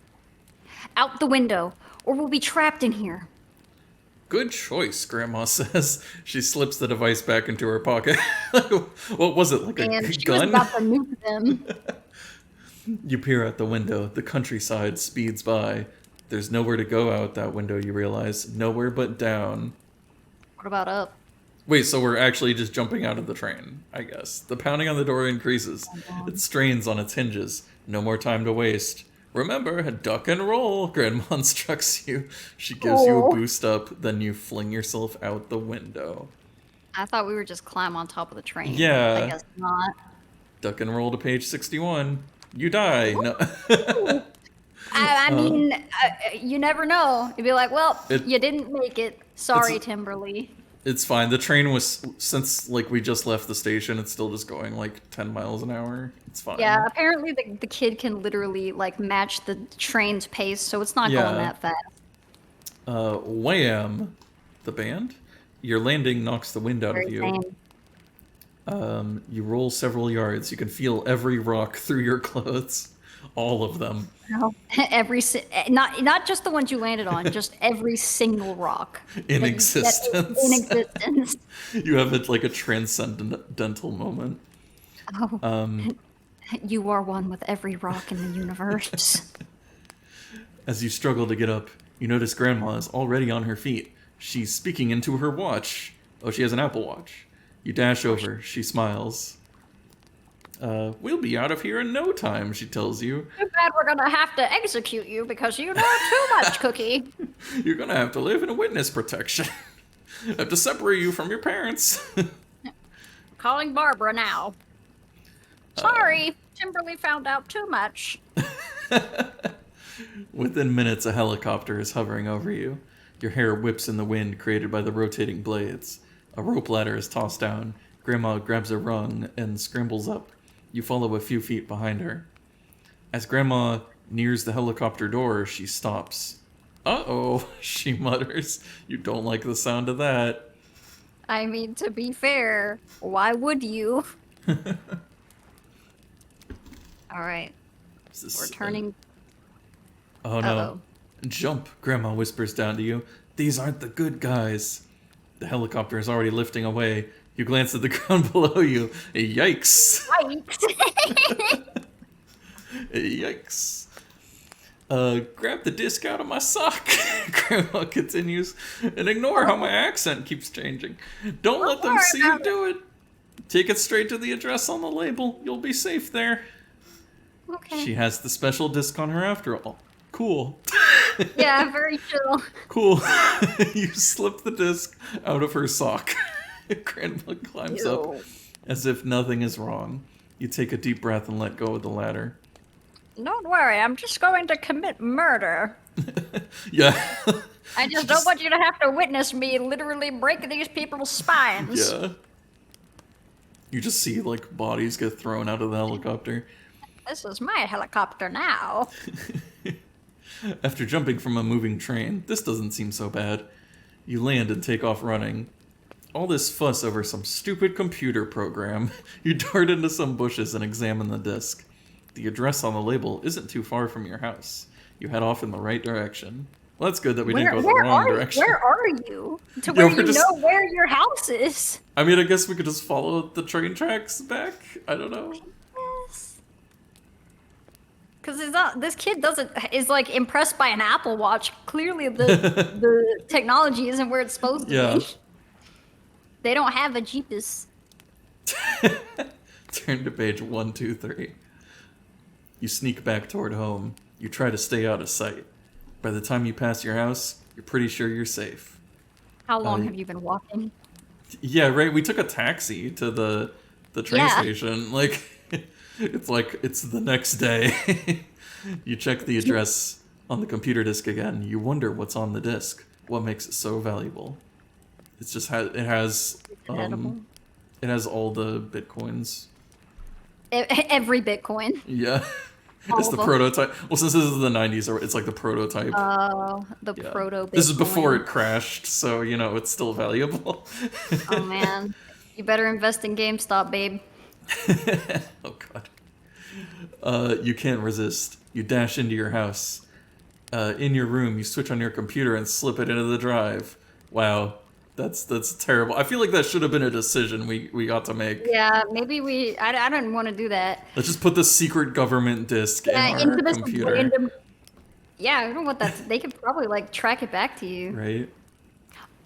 Out the window, or we'll be trapped in here.
Good choice, Grandma says. She slips the device back into her pocket. What was it, like a
And she
gun?
was about to nuke them.
You peer out the window. The countryside speeds by. There's nowhere to go out that window, you realize. Nowhere but down.
What about up?
Wait, so we're actually just jumping out of the train, I guess. The pounding on the door increases. It strains on its hinges. No more time to waste. Remember, duck and roll, Grandma instructs you. She gives you a boost up, then you fling yourself out the window.
I thought we were just climb on top of the train.
Yeah.
I guess not.
Duck and roll to page 61. You die. No.
I mean, you never know. You'd be like, well, you didn't make it. Sorry, Timberly.
It's fine. The train was, since we just left the station, it's still just going 10 miles an hour. It's fine.
Yeah, apparently the kid can literally match the train's pace, so it's not going that fast.
Wham! The band? Your landing knocks the wind out of you. You roll several yards. You can feel every rock through your clothes. All of them.
Not just the ones you landed on, just every single rock
in existence.
In existence.
You have it like a transcendental moment.
You are one with every rock in the universe.
As you struggle to get up, you notice Grandma is already on her feet. She's speaking into her watch. Oh, she has an Apple Watch. You dash over. She smiles. We'll be out of here in no time, she tells you.
Too bad we're gonna have to execute you because you know too much, Cookie.
You're gonna have to live in witness protection. I have to separate you from your parents.
Calling Barbara now. Sorry, Timberly found out too much.
Within minutes, a helicopter is hovering over you. Your hair whips in the wind created by the rotating blades. A rope ladder is tossed down. Grandma grabs a rung and scrambles up. You follow a few feet behind her. As Grandma nears the helicopter door, she stops. Uh-oh, she mutters. You don't like the sound of that.
I mean, to be fair, why would you? Alright. We're turning...
Oh no. Jump, Grandma whispers down to you. These aren't the good guys. The helicopter is already lifting away. You glance at the ground below you. Yikes.
Yikes.
Yikes. Grab the disc out of my sock. Grandma continues. And ignore how my accent keeps changing. Don't let them see you do it. Take it straight to the address on the label. You'll be safe there.
Okay.
She has the special disc on her after all. Cool.
Yeah, very chill.
Cool. You slip the disc out of her sock. Grandma climbs up as if nothing is wrong. You take a deep breath and let go of the ladder.
Don't worry, I'm just going to commit murder.
Yeah.
I just don't want you to have to witness me literally break these people's spines.
Yeah. You just see, like, bodies get thrown out of the helicopter.
This is my helicopter now.
After jumping from a moving train, this doesn't seem so bad. You land and take off running. All this fuss over some stupid computer program. You dart into some bushes and examine the disc. The address on the label isn't too far from your house. You head off in the right direction. Well, that's good that we didn't go the wrong direction.
Where are you? To where you know where your house is.
I mean, I guess we could just follow the train tracks back. I don't know.
Yes. Because this kid is like impressed by an Apple Watch. Clearly, the technology isn't where it's supposed to be. They don't have a Jeepus.
Turn to page 123. You sneak back toward home. You try to stay out of sight. By the time you pass your house, you're pretty sure you're safe.
How long have you been walking?
Yeah, right. We took a taxi to the train station. Like, it's the next day. You check the address on the computer disk again. You wonder what's on the disk. What makes it so valuable? It's just it has all the bitcoins.
Every Bitcoin.
Yeah. It's the prototype. Well, since this is the 90s, it's like the prototype.
Oh, proto Bitcoin.
This is before it crashed, so, you know, it's still valuable.
Oh, man. You better invest in GameStop, babe.
Oh, God. You can't resist. You dash into your house. In your room, you switch on your computer and slip it into the drive. Wow. That's terrible. I feel like that should have been a decision we ought to make.
Yeah, maybe I don't want to do that.
Let's just put the secret government disk in our computer.
Yeah, I don't know what that's. They could probably like track it back to you.
Right.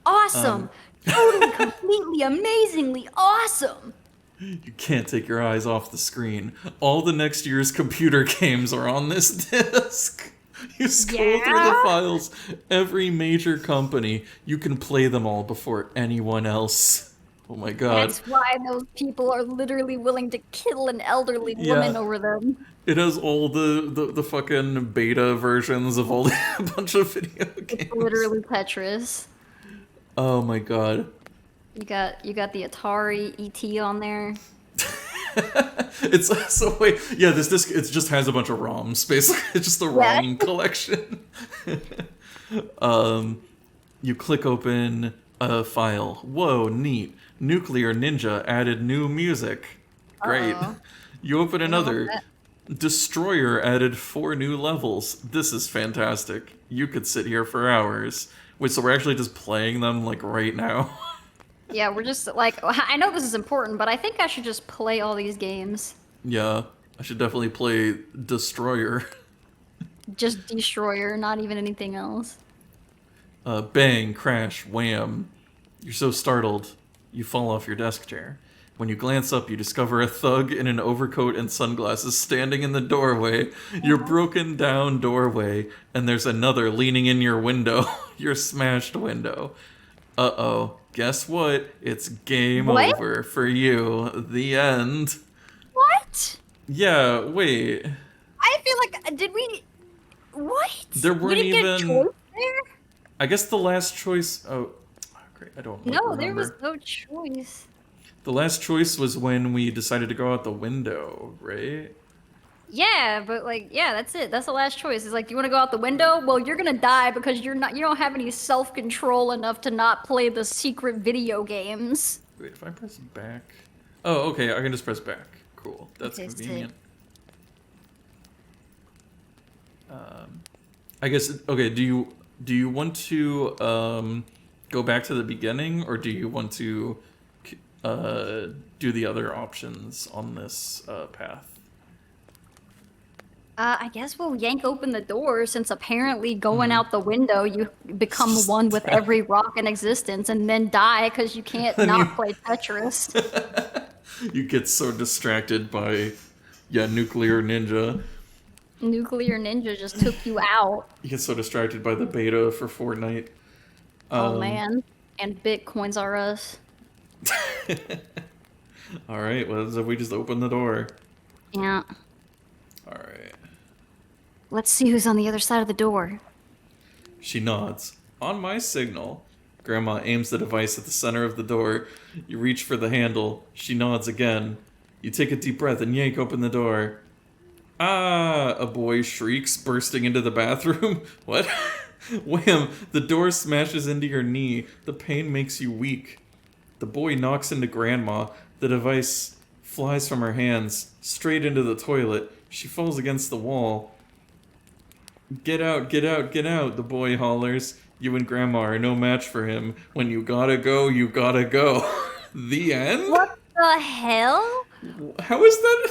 Awesome. Totally, completely, amazingly awesome.
You can't take your eyes off the screen. All the next year's computer games are on this disk. You scroll through the files. Every major company, you can play them all before anyone else. Oh my God.
That's why those people are literally willing to kill an elderly woman over them.
It has all the fucking beta versions of all a bunch of video games.
It's literally Tetris.
Oh my God.
You got the Atari ET on there.
It's so wait, yeah, this disc it just has a bunch of ROMs basically. It's just a ROM collection. You click open a file. Whoa, neat. Nuclear Ninja added new music. Great. You open another. Destroyer added 4 new levels. This is fantastic. You could sit here for hours. Wait, so we're actually just playing them like right now?
Yeah, we're just like, I know this is important, but I think I should just play all these games.
Yeah, I should definitely play Destroyer.
Just Destroyer, not even anything else.
Bang, crash, wham. You're so startled, you fall off your desk chair. When you glance up, you discover a thug in an overcoat and sunglasses standing in the doorway. Your broken down doorway, and there's another leaning in your window. Your smashed window. Uh-oh. Guess what? It's game over for you. The end.
What?
Yeah, wait.
I feel like, did we... What?
There weren't
we didn't
even...
get choice there?
I guess the last choice... Oh, great. I don't
No,
remember.
there was no choice.
The last choice was when we decided to go out the window, right?
Yeah, but like, yeah, that's it. That's the last choice. It's like, do you want to go out the window? Well, you're gonna die because you don't have any self-control enough to not play the secret video games.
Wait, if I press back... Oh, okay, I can just press back. Cool. That's
Okay,
convenient. I guess, okay, do you want to go back to the beginning, or do you want to do the other options on this path?
I guess we'll yank open the door, since apparently going out the window, you become one with every rock in existence and then die because you can't not play Tetris.
You get so distracted by, Nuclear Ninja.
Nuclear Ninja just took you out.
You get so distracted by the beta for Fortnite.
Oh man. And Bitcoins are us.
Alright, what if we just open the door?
Yeah.
Alright.
Let's see who's on the other side of the door.
She nods. On my signal. Grandma aims the device at the center of the door. You reach for the handle. She nods again. You take a deep breath and yank open the door. Ah! A boy shrieks, bursting into the bathroom. What? Wham! The door smashes into your knee. The pain makes you weak. The boy knocks into Grandma. The device flies from her hands, straight into the toilet. She falls against the wall. Get out, get out, get out, the boy hollers. You and Grandma are no match for him. When you gotta go, you gotta go. The end?
What the hell?
How is that?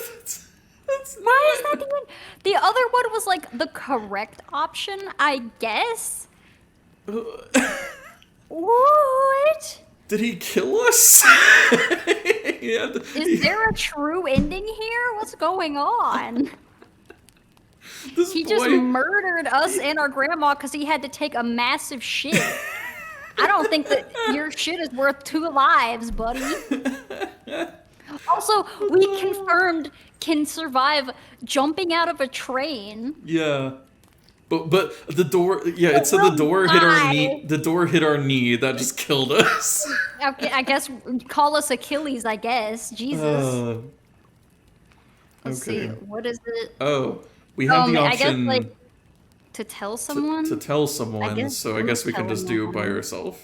That's
Why is that even? The other one was like the correct option, I guess. What?
Did he kill us?
Is there a true ending here? What's going on?
This
He
boy...
just murdered us and our grandma because he had to take a massive shit. I don't think that your shit is worth 2 lives, buddy. Also, we confirmed can survive jumping out of a train.
Yeah. But the door, yeah, it said the door hit our knee. The door hit our knee. That just killed us.
Okay, I guess call us Achilles, I guess. Jesus. Let's see. What is it?
Oh, we have the
I guess
option
like to tell someone.
to tell someone, so I guess we can
tell
just do it by
someone.
ourselves.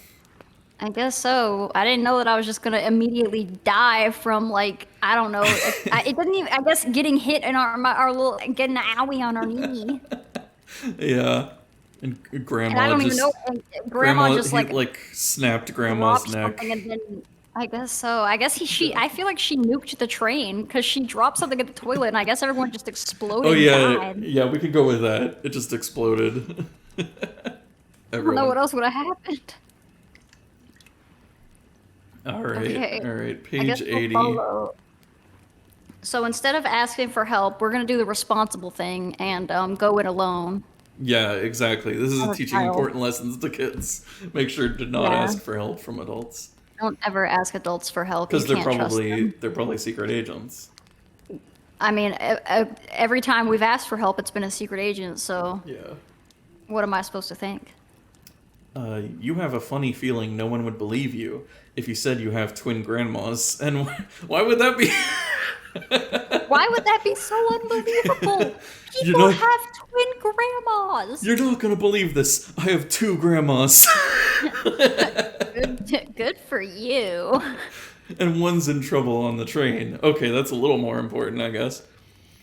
I guess so. I didn't know that I was just gonna immediately die from like I don't know. It doesn't even. I guess getting hit in our little getting an owie on our knee.
Yeah. And Grandma
And I don't
just...
even know. And Grandma just
he,
like
snapped Grandma's
dropped
neck.
something and then I guess so. I guess she. I feel like she nuked the train because she dropped something at the toilet, and I guess everyone just exploded.
Oh yeah,
and died.
yeah, we could go with that. It just exploded.
I don't know what else would have happened.
Alright,
Okay.
alright,
I
page
guess we'll
80.
follow. So instead of asking for help, we're gonna do the responsible thing and go it alone.
Yeah, exactly. This is
Oh,
teaching
child.
important lessons to kids. Make sure to not
Yeah.
ask for help from adults.
Don't ever ask adults for help. You
Because they're
can't trust them.
probably secret agents.
I mean, every time we've asked for help, it's been a secret agent. So
Yeah.
what am I supposed to think?
You have a funny feeling no one would believe you if you said you have twin grandmas. And why would that be?
Why would that be so unbelievable?
You're
People
not-
have twin grandmas.
You're not gonna believe this. I have 2 grandmas.
Good for you.
And one's in trouble on the train. Okay, that's a little more important, I guess.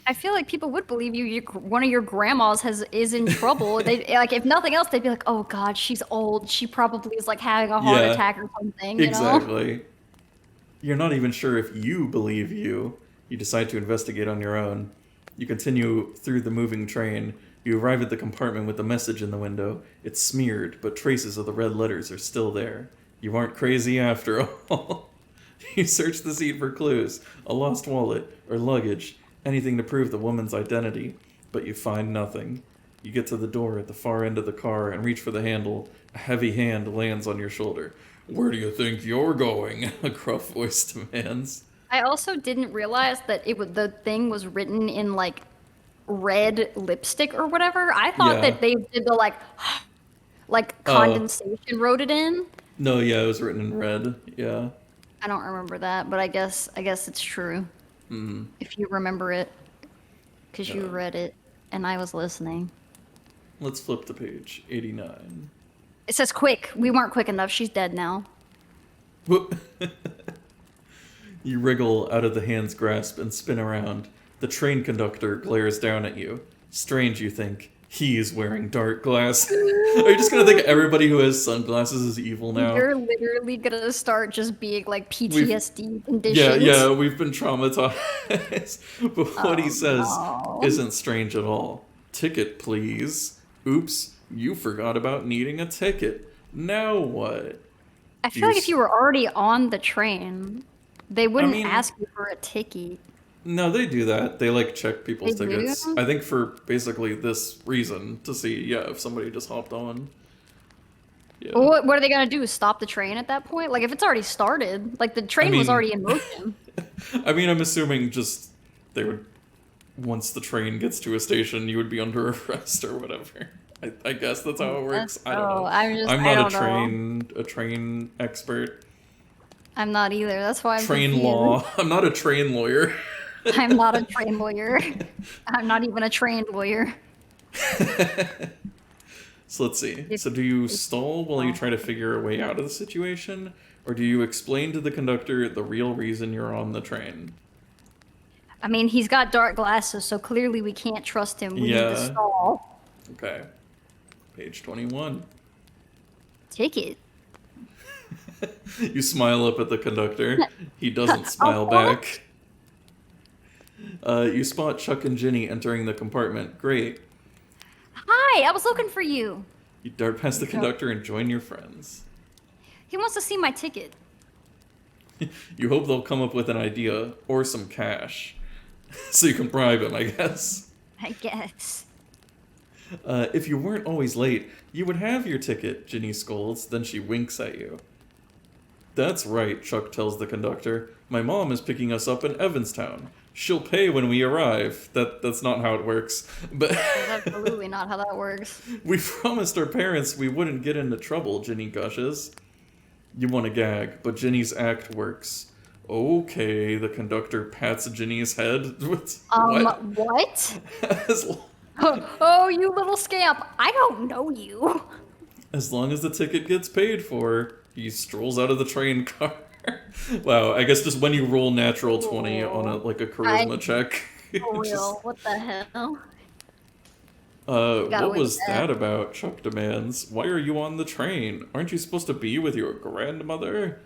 I feel like people would believe you. One of your grandmas is in trouble. They like, if nothing else, they'd be like, "Oh God, she's old. She probably is like having a heart
Yeah,
attack or something." You know?
Exactly. You're not even sure if you believe you. You decide to investigate on your own. You continue through the moving train. You arrive at the compartment with the message in the window. It's smeared, but traces of the red letters are still there. You aren't crazy after all. You search the seat for clues, a lost wallet, or luggage, anything to prove the woman's identity, but you find nothing. You get to the door at the far end of the car and reach for the handle. A heavy hand lands on your shoulder. Where do you think you're going? A gruff voice demands.
I also didn't realize that the thing was written in like red lipstick or whatever. I thought
Yeah.
that they did the like condensation wrote it in.
No, yeah, it was written in red. Yeah.
I don't remember that, but I guess it's true.
Mm.
If you remember it, because you read it and I was listening.
Let's flip to page 89.
It says quick. We weren't quick enough. She's dead now.
Whoop. You wriggle out of the hand's grasp and spin around. The train conductor glares down at you. Strange, you think. He is wearing dark glasses. Are you just gonna think everybody who has sunglasses is evil now?
You're literally gonna start just being like PTSD conditions.
Yeah, we've been traumatized. But what he says
no.
isn't strange at all. Ticket, please. Oops, you forgot about needing a ticket. Now what?
I feel like if you were already on the train, they wouldn't
mean-
ask you for a ticket.
No, they do that. They like check people's
They
tickets.
do?
I think for basically this reason, to see, yeah, if somebody just hopped on. Yeah.
Well, what are they gonna do? Stop the train at that point? Like if it's already started, like the train was
mean-
already in motion.
I mean, I'm assuming just they would, once the train gets to a station, you would be under arrest or whatever. I guess that's how it works. I don't know. I'm
I
not
don't know.
a train expert.
I'm not either. That's why I'm
Train
confused.
law. I'm not a train lawyer.
I'm not a trained lawyer. I'm not even a trained lawyer.
So let's see. So do you stall while you try to figure a way out of the situation? Or do you explain to the conductor the real reason you're on the train?
I mean, he's got dark glasses, so clearly we can't trust him. We need to stall.
Okay. Page 21.
Ticket.
You smile up at the conductor. He doesn't smile back. You spot Chuck and Ginny entering the compartment. Great.
Hi, I was looking for you.
You dart past the conductor and join your friends.
He wants to see my ticket.
You hope they'll come up with an idea or some cash. So you can bribe him, I guess.
I guess.
If you weren't always late, you would have your ticket, Ginny scolds, then she winks at you. That's right, Chuck tells the conductor. My mom is picking us up in Evanstown. She'll pay when we arrive. That's not how it works. But
That's absolutely not how that works.
we promised our parents we wouldn't get into trouble, Ginny gushes. You want to gag, but Ginny's act works. Okay, the conductor pats Ginny's head.
What?
As,
Oh, you little scamp. I don't know you.
as long as the ticket gets paid for, he strolls out of the train car. Wow, I guess just when you roll natural 20 on a charisma check.
For real, what the hell?
What was that about? Chuck demands. Why are you on the train? Aren't you supposed to be with your grandmother?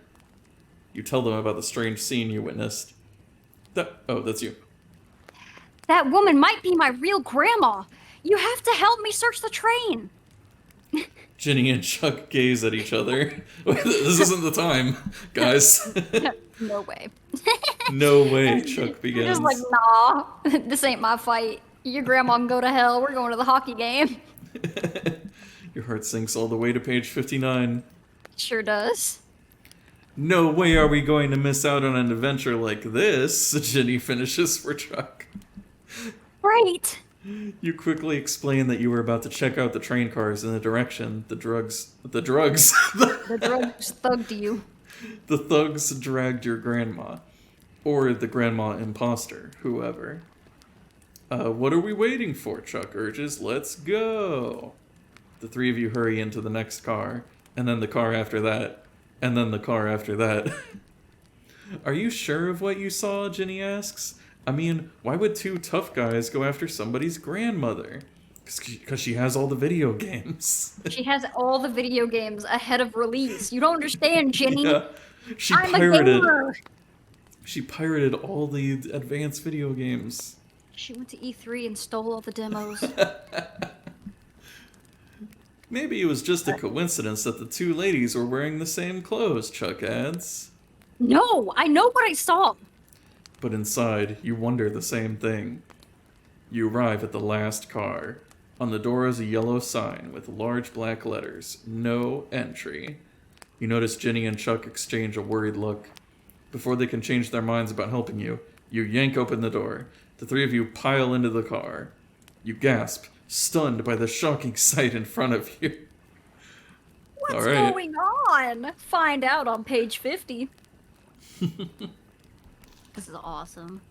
You tell them about the strange scene you witnessed. That's you.
That woman might be my real grandma. You have to help me search the train.
Ginny and Chuck gaze at each other. This isn't the time, guys.
No way.
No way, Chuck begins.
Just like, nah, this ain't my fight. Your grandma can go to hell. We're going to the hockey game.
Your heart sinks all the way to page 59.
Sure does.
No way are we going to miss out on an adventure like this, Ginny finishes for Chuck.
Great.
You quickly explain that you were about to check out the train cars in the direction the drugs
The drugs thugged you.
the thugs dragged your grandma. Or the grandma imposter, whoever. What are we waiting for, Chuck urges. Let's go. The three of you hurry into the next car, and then the car after that, and then the car after that. Are you sure of what you saw, Ginny asks. I mean, why would two tough guys go after somebody's grandmother? Because she has all the video games.
She has all the video games ahead of release. You don't understand, Ginny.
Yeah. She
I'm
pirated.
a gamer.
She pirated all the advanced video games.
She went to E3 and stole all the demos.
Maybe it was just a coincidence that the two ladies were wearing the same clothes, Chuck adds.
No, I know what I saw.
But inside, you wonder the same thing. You arrive at the last car. On the door is a yellow sign with large black letters, "No entry." You notice Ginny and Chuck exchange a worried look. Before they can change their minds about helping you, you yank open the door. The three of you pile into the car. You gasp, stunned by the shocking sight in front of you.
What's
All right.
going on? Find out on page 50. This is awesome.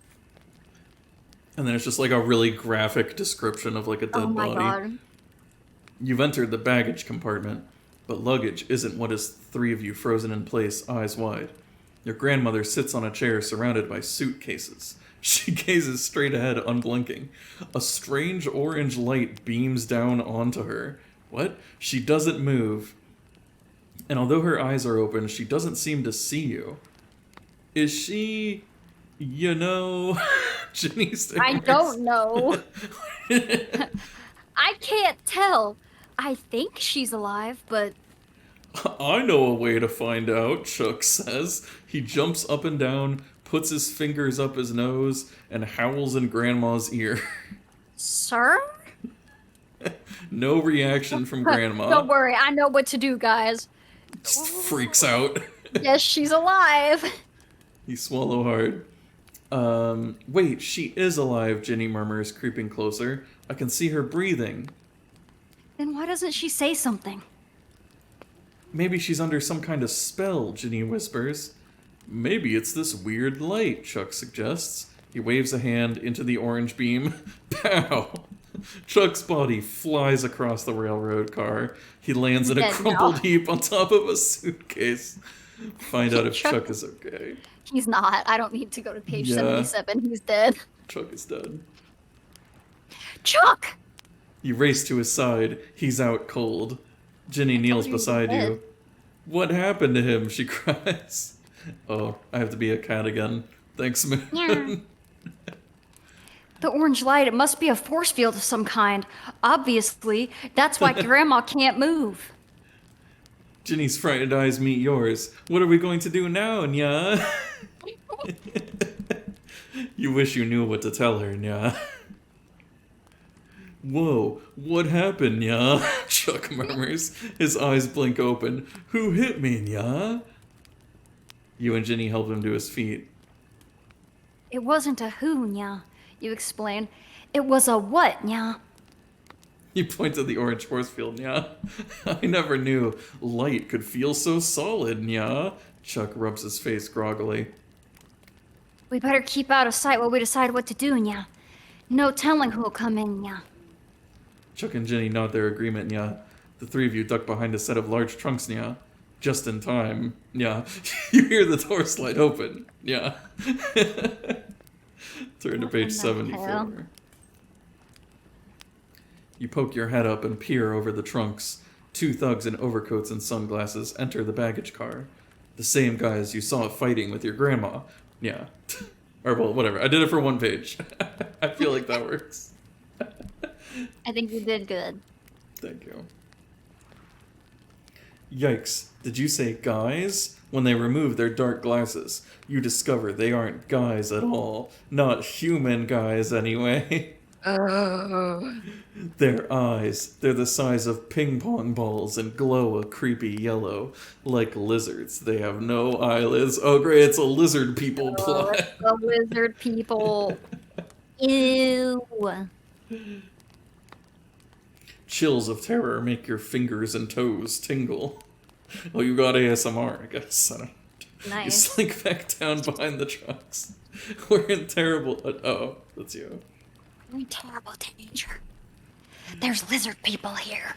And then it's just like a really graphic description of like a dead
Oh my
body.
god.
You've entered the baggage compartment, but luggage isn't what is three of you frozen in place, eyes wide. Your grandmother sits on a chair surrounded by suitcases. She gazes straight ahead, unblinking. A strange orange light beams down onto her. What? She doesn't move. And although her eyes are open, she doesn't seem to see you. Is she... Ginny's
I don't know. I can't tell. I think she's alive, but
I know a way to find out, Chuck says. He jumps up and down, puts his fingers up his nose, and howls in Grandma's ear.
sir?
No reaction from Grandma.
Don't worry, I know what to do, guys.
Just freaks out.
Yes, she's alive.
You swallow hard. Wait, she is alive, Ginny murmurs, creeping closer. I can see her breathing.
Then why doesn't she say something?
Maybe she's under some kind of spell, Ginny whispers. Maybe it's this weird light, Chuck suggests. He waves a hand into the orange beam. Pow! Chuck's body flies across the railroad car. He lands in a crumpled heap on top of a suitcase. Find out if Chuck is okay.
He's not. I don't need to go to page 77. He's dead.
Chuck is dead.
Chuck!
You race to his side. He's out cold. Ginny kneels beside you. What happened to him? She cries. Oh, I have to be a cat again. Thanks, man.
Yeah. The orange light, it must be a force field of some kind. Obviously, that's why Grandma can't move.
Ginny's frightened eyes meet yours. What are we going to do now, Nya? You wish you knew what to tell her, Nya. Whoa, what happened, Nya? Chuck murmurs. His eyes blink open. Who hit me, Nya? You and Ginny help him to his feet.
It wasn't a who, Nya. You explain. It was a what, Nya?
You point to the orange force field, Nya. I never knew light could feel so solid, Nya. Chuck rubs his face groggily.
We better keep out of sight while we decide what to do, Nya. No telling who'll come in, Nya.
Chuck and Ginny nod their agreement, Nya. The three of you duck behind a set of large trunks, Nya. Just in time, Nya. You hear the door slide open, Nya. Turn to page 74.
Hell?
You poke your head up and peer over the trunks. Two thugs in overcoats and sunglasses enter the baggage car. The same guys you saw fighting with your grandma. Yeah. Or, well, whatever. I did it for one page. I feel like that works.
I think you did good.
Thank you. Yikes. Did you say guys? When they remove their dark glasses, you discover they aren't guys at all. Not human guys, anyway.
Oh.
Their eyes, they're the size of ping pong balls and glow a creepy yellow. Like lizards, they have no eyelids. Oh great, it's a lizard people plot.
The lizard people. Ew.
Chills of terror make your fingers and toes tingle. Oh, you got ASMR, I guess. I don't.
Nice.
You slink back down behind the trucks. We're in terrible... oh, that's you.
We're in terrible danger. There's lizard people here.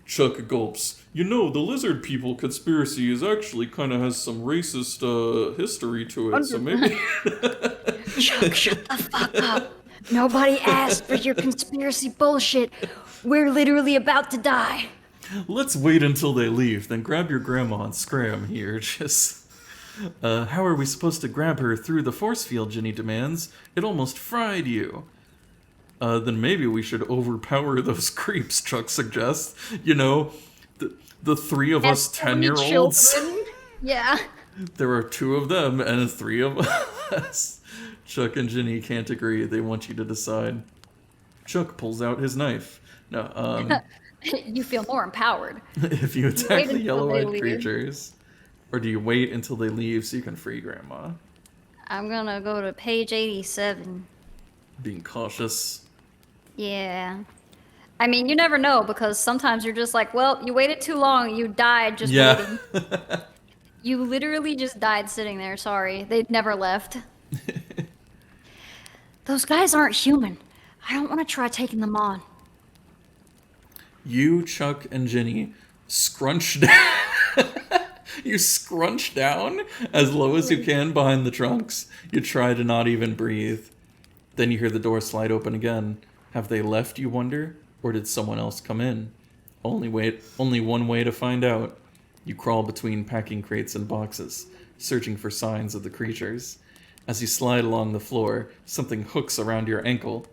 Chuck gulps. You know, the lizard people conspiracy is actually kind of has some racist history to it, so maybe...
Chuck, shut the fuck up. Nobody asked for your conspiracy bullshit. We're literally about to die.
Let's wait until they leave, then grab your grandma and scram here. Just... how are we supposed to grab her through the force field, Ginny demands. It almost fried you. Then maybe we should overpower those creeps, Chuck suggests. You know, the three of us 10-year-olds.
Yeah.
There are two of them and three of us. Chuck and Ginny can't agree. They want you to decide. Chuck pulls out his knife. No,
You feel more empowered.
if you attack the
until
yellow-eyed
they
creatures, or do you wait until they leave so you can free Grandma?
I'm gonna go to page 87.
Being cautious.
Yeah. I mean, you never know, because sometimes you're just like, well, you waited too long, you died just
Yeah.
waiting. You literally just died sitting there, sorry. They never left. Those guys aren't human. I don't want to try taking them on.
You, Chuck, and Ginny scrunch down. You scrunch down as low as you can behind the trunks. You try to not even breathe. Then you hear the door slide open again. Have they left, you wonder? Or did someone else come in? Only one way to find out. You crawl between packing crates and boxes, searching for signs of the creatures. As you slide along the floor, something hooks around your ankle.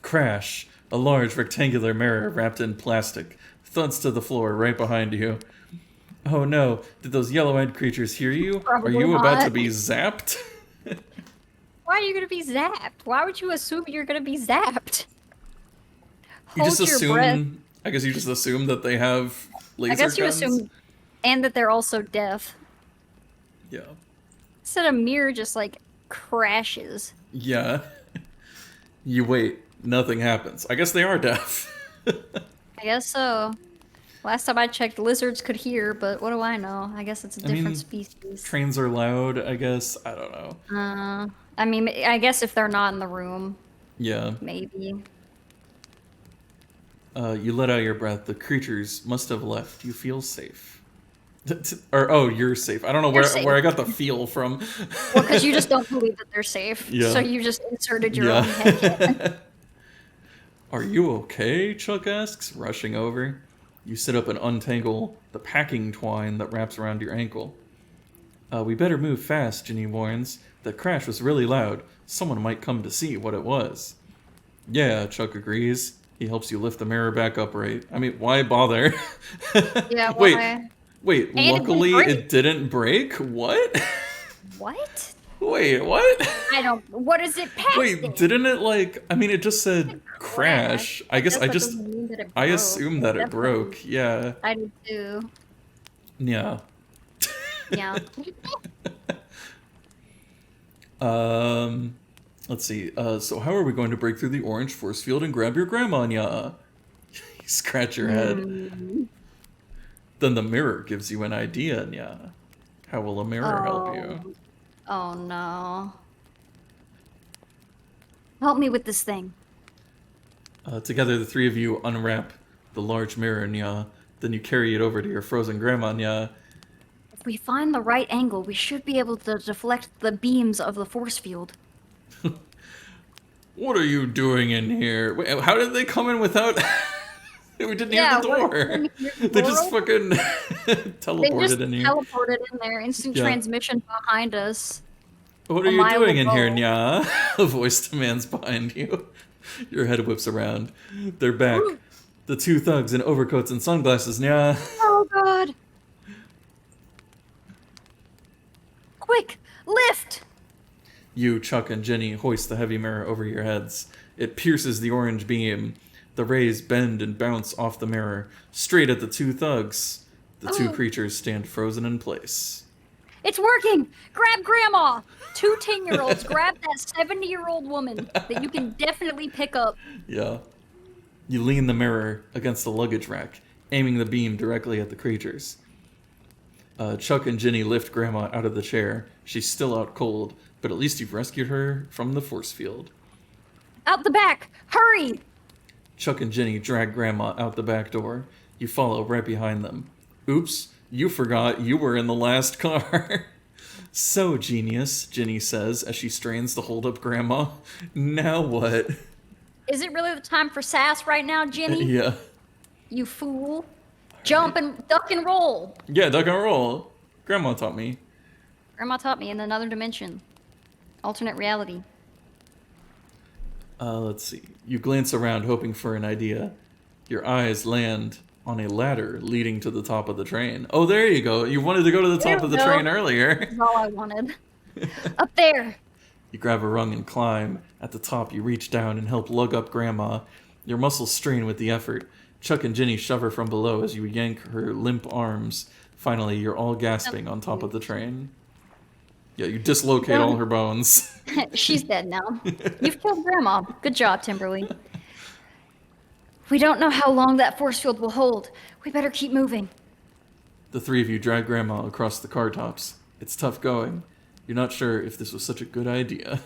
Crash! A large rectangular mirror wrapped in plastic thuds to the floor right behind you. Oh no, did those yellow-eyed creatures hear you?
Probably
Are you about
not.
to be zapped?
Why are you gonna be zapped? Why would you assume you're gonna be zapped?
You just
Hold your breath.
assume... I guess you just assume that they have laser
I guess you
guns?
assume, and that they're also deaf.
Yeah.
Instead of mirror just like crashes.
Yeah. You wait, nothing happens. I guess they are deaf.
I guess so. Last time I checked, lizards could hear, but what do I know? I guess it's a different species.
Trains are loud, I guess. I don't know.
I mean, I guess if they're not in the room,
Yeah.
maybe.
You let out your breath. The creatures must have left. You feel safe. Or, oh, you're safe. I don't know where I got the feel from.
Well, because you just don't believe that they're safe.
Yeah.
So you just inserted your own head.
Are you okay? Chuck asks, rushing over. You sit up and untangle the packing twine that wraps around your ankle. We better move fast, Ginny warns. That crash was really loud. Someone might come to see what it was. Yeah, Chuck agrees. He helps you lift the mirror back upright. I mean, why bother?
Yeah, why?
Wait,
And
luckily it didn't break? What?
What?
Wait, what?
I don't. What is it past?
Wait, didn't it like? I mean, it just said crash. I guess I assumed that it broke. Yeah.
I did too.
Yeah.
Yeah.
Let's see. So how are we going to break through the orange force field and grab your grandma, Nya? You scratch your head. Then the mirror gives you an idea, Nya. How will a mirror help you?
Oh no. Help me with this thing.
Together, the three of you unwrap the large mirror, Nya. Then you carry it over to your frozen grandma, Nya.
If we find the right angle, we should be able to deflect the beams of the force field.
What are you doing in here? Wait, how did they come in without... We didn't hear the door. They just fucking teleported in here.
Teleported in there. Instant transmission behind us.
What are you doing in here, Nya? A voice demands behind you. Your head whips around. They're back. The two thugs in overcoats and sunglasses, Nya.
Oh god. Quick, lift!
You, Chuck, and Jenny hoist the heavy mirror over your heads. It pierces the orange beam. The rays bend and bounce off the mirror, straight at the two thugs. The two creatures stand frozen in place.
It's working! Grab Grandma! Two 10-year-olds grab that 70-year-old woman that you can definitely pick up.
Yeah. You lean the mirror against the luggage rack, aiming the beam directly at the creatures. Chuck and Ginny lift Grandma out of the chair. She's still out cold, but at least you've rescued her from the force field.
Out the back! Hurry!
Chuck and Ginny drag Grandma out the back door. You follow right behind them. Oops, you forgot you were in the last car. So genius, Ginny says as she strains to hold up Grandma. Now what?
Is it really the time for sass right now, Ginny?
Yeah.
You fool. Jump and duck and roll.
Yeah, duck and roll. Grandma taught me.
Grandma taught me in another dimension. Alternate reality.
Let's see. You glance around hoping for an idea. Your eyes land on a ladder leading to the top of the train. Oh, there you go. You wanted to go to the top of the train earlier.
That's all I wanted. Up there.
You grab a rung and climb. At the top, you reach down and help lug up Grandma. Your muscles strain with the effort. Chuck and Ginny shove her from below as you yank her limp arms. Finally, you're all gasping on top of the train. Yeah, you dislocate all her bones.
She's dead now. You've killed Grandma. Good job, Timberly. We don't know how long that force field will hold. We better keep moving.
The three of you drag Grandma across the car tops. It's tough going. You're not sure if this was such a good idea.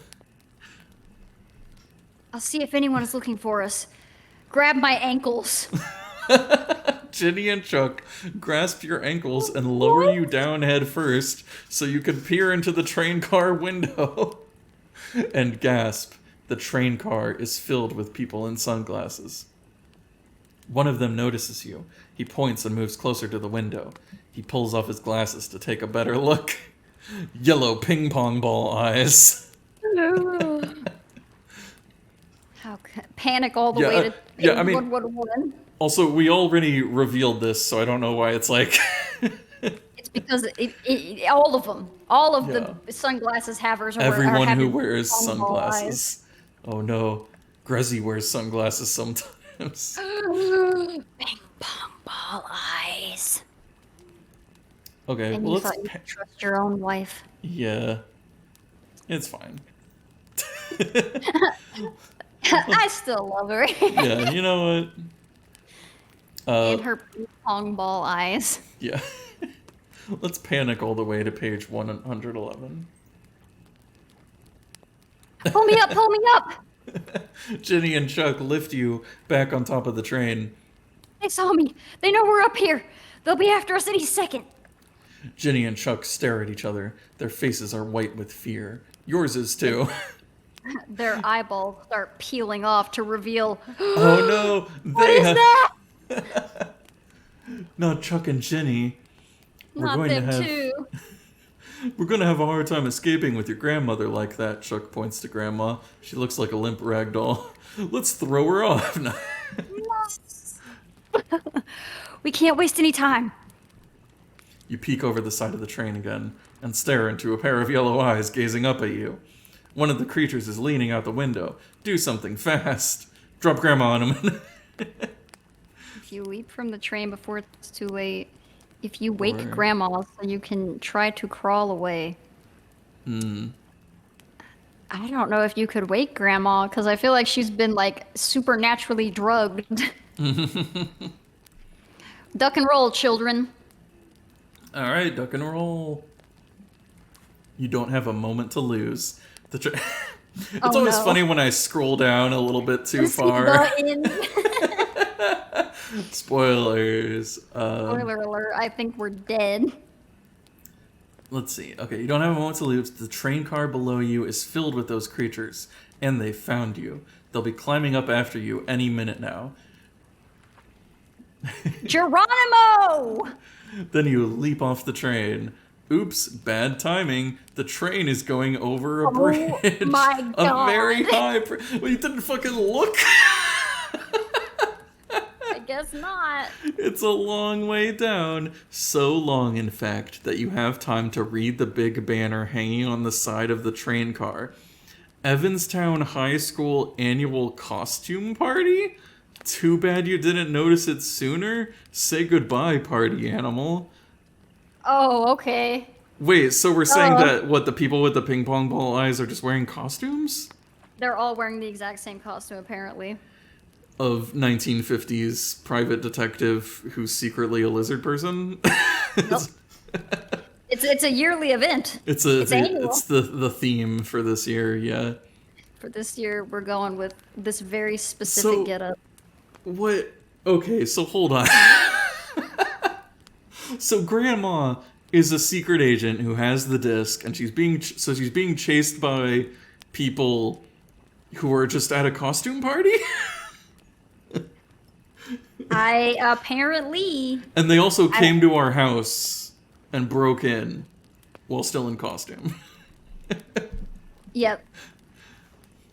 I'll see if anyone is looking for us. Grab my ankles.
Ginny and Chuck grasp your ankles and lower you down head first so you can peer into the train car window. And gasp. The train car is filled with people in sunglasses. One of them notices you. He points and moves closer to the window. He pulls off his glasses to take a better look. Yellow ping pong ball eyes.
How panic all the way to
I mean,
111.
Also, we already revealed this, so I don't know why it's like...
It's because all of them, all of the sunglasses havers are
everyone
are
who wears
ping pong ball
sunglasses. Oh no, Grezzy wears sunglasses sometimes.
Ping pong ball eyes.
Okay,
And
well,
you
let's...
thought you could trust your own wife.
Yeah. It's fine.
I still love her.
Yeah, you know what?
And her ping pong ball eyes.
Yeah. Let's panic all the way to page 111.
Pull me up, pull me up!
Ginny and Chuck lift you back on top of the train.
They saw me. They know we're up here. They'll be after us any second.
Ginny and Chuck stare at each other. Their faces are white with fear. Yours is too.
Their eyeballs start peeling off to reveal.
Oh no!
What is that?
Not Chuck and Ginny.
Not them too.
We're going to have a hard time escaping with your grandmother like that, Chuck points to Grandma. She looks like a limp rag doll. Let's throw her off.
We can't waste any time.
You peek over the side of the train again and stare into a pair of yellow eyes gazing up at you. One of the creatures is leaning out the window. Do something fast. Drop Grandma on him.
If you leap from the train before it's too late, if you wake
Or-
Grandma so you can try to crawl away. I don't know if you could wake Grandma, because I feel like she's been, like, supernaturally drugged. Duck and roll, children.
All right, duck and roll. You don't have a moment to lose. It's
Oh,
always
no.
funny when I scroll down a little bit too
See
far.
button.
Spoilers.
Spoiler alert, I think we're dead.
Let's see. Okay, you don't have a moment to lose. The train car below you is filled with those creatures, and they found you. They'll be climbing up after you any minute now.
Geronimo!
Then you leap off the train. Oops, bad timing. The train is going over a bridge.
my
A
God.
very high bridge. Well, you didn't fucking look.
I guess not.
It's a long way down. So long, in fact, that you have time to read the big banner hanging on the side of the train car. Evanstown High School Annual Costume Party? Too bad you didn't notice it sooner. Say goodbye, party animal.
Oh, okay.
Wait, so we're saying
Oh.
that, what, the people with the ping pong ball eyes are just wearing costumes?
They're all wearing the exact same costume, apparently.
Of 1950s private detective who's secretly a lizard person?
Nope. It's a yearly event.
It's
annual.
the theme for this year, yeah.
For this year, we're going with this very
So-
specific getup.
What? Okay, so hold on. So Grandma is a secret agent who has the disc, and she's being chased by people who are just at a costume party.
I apparently.
And they also came to our house and broke in while still in costume.
Yep.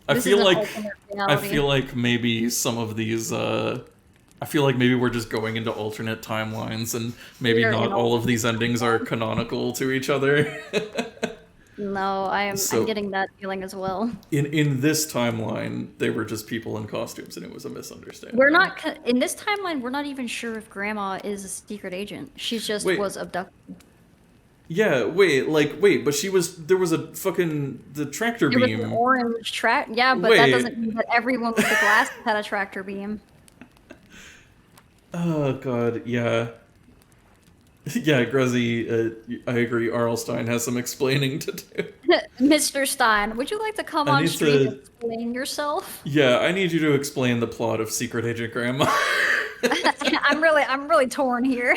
I
This
feel
is an
like
alternate
I
reality.
feel like maybe some of these I feel like maybe we're just going into alternate timelines and maybe
We're
not
in
all of these endings are canonical to each other.
No, I'm
So-
getting that feeling as well.
In this timeline, they were just people in costumes and it was a misunderstanding.
We're not in this timeline. We're not even sure if Grandma is a secret agent. She just
Wait.
was abducted.
Yeah, but there was a fucking the tractor
It was
beam.
an orange track. Yeah, but that
Wait.
doesn't mean that everyone with the glasses had a tractor beam.
Oh god, yeah. Yeah, Grezzy, I agree. Arlstein has some explaining to do.
Mr. Stein, would you like to come
I
on
need
stream
to-
and explain yourself?
Yeah, I need you to explain the plot of Secret Agent Grandma.
I'm really torn here.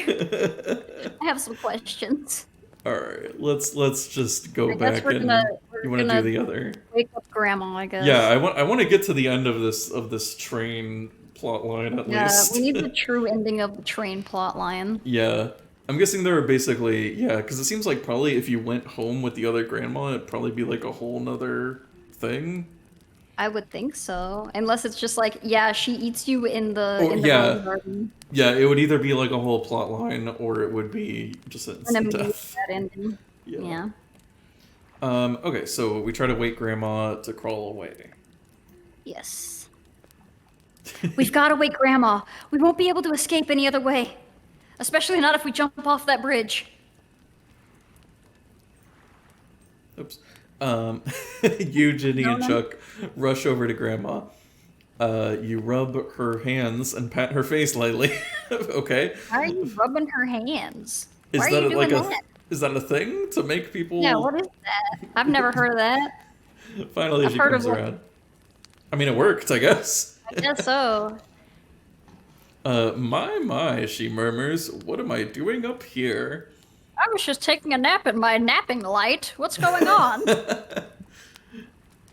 I have some questions.
All right, let's just go
I guess
back
we're
and
we're
you want to
gonna
do the other.
Wake up Grandma, I guess.
Yeah, I want to get to the end of this train plot line at
Yeah,
least.
we need the true ending of the train plot line.
Yeah, I'm guessing there are basically because it seems like probably if you went home with the other grandma, it'd probably be like a whole nother thing.
I would think so, unless it's just like, yeah, she eats you in the
Oh, yeah.
rose garden.
Yeah, it would either be like a whole plot line or it would be just an
An
instant
immediate
death.
that ending. Yeah.
Okay, so we try to wake grandma to crawl away.
Yes. We've got to wake Grandma. We won't be able to escape any other way. Especially not if we jump off that bridge.
Oops. You, Ginny, and
No.
Chuck rush over to Grandma. You rub her hands and pat her face lightly. Okay.
Why are you rubbing her hands?
Is
Why are
that
you
like
doing
a
that?
is that a thing to make people?
Yeah, what is that? I've never heard of that.
Finally,
I've
she
heard of
comes
like,
around. I mean, it worked, I guess.
I guess so.
My, she murmurs. What am I doing up here?
I was just taking a nap in my napping light. What's going on?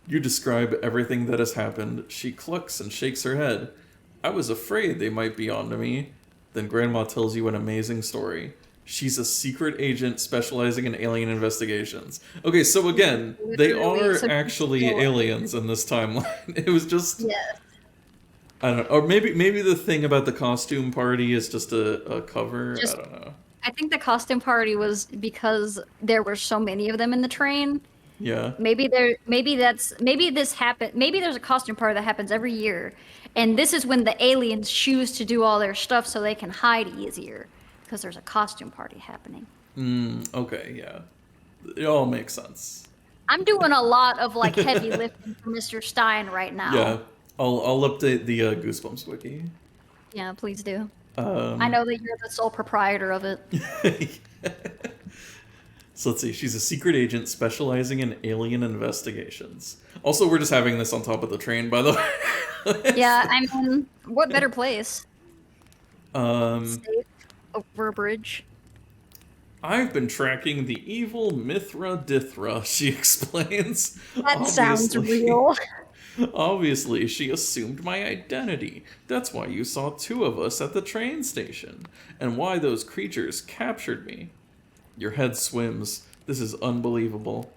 You describe everything that has happened. She clucks and shakes her head. I was afraid they might be onto me. Then Grandma tells you an amazing story. She's a secret agent specializing in alien investigations. Okay, so again, they
Literally,
are
so
actually
she's still-
aliens in this timeline. It was just
Yes.
I don't know, or maybe the thing about the costume party is just a cover.
Just-
I don't know.
I think the costume party was because there were so many of them in the train.
Yeah.
Maybe this happened. Maybe there's a costume party that happens every year, and this is when the aliens choose to do all their stuff so they can hide easier because there's a costume party happening.
Okay, yeah. It all makes sense.
I'm doing a lot of like heavy lifting for Mr. Stein right now.
Yeah. I'll update the Goosebumps wiki.
Yeah, please do. I know that you're the sole proprietor of it.
So let's see. She's a secret agent specializing in alien investigations. Also, we're just having this on top of the train, by the way.
Yeah, I mean, what better place? Safe over a bridge.
I've been tracking the evil Mithra Dithra, she explains.
That sounds
Obviously-
real.
Obviously, she assumed my identity. That's why you saw two of us at the train station, and why those creatures captured me. Your head swims. This is unbelievable.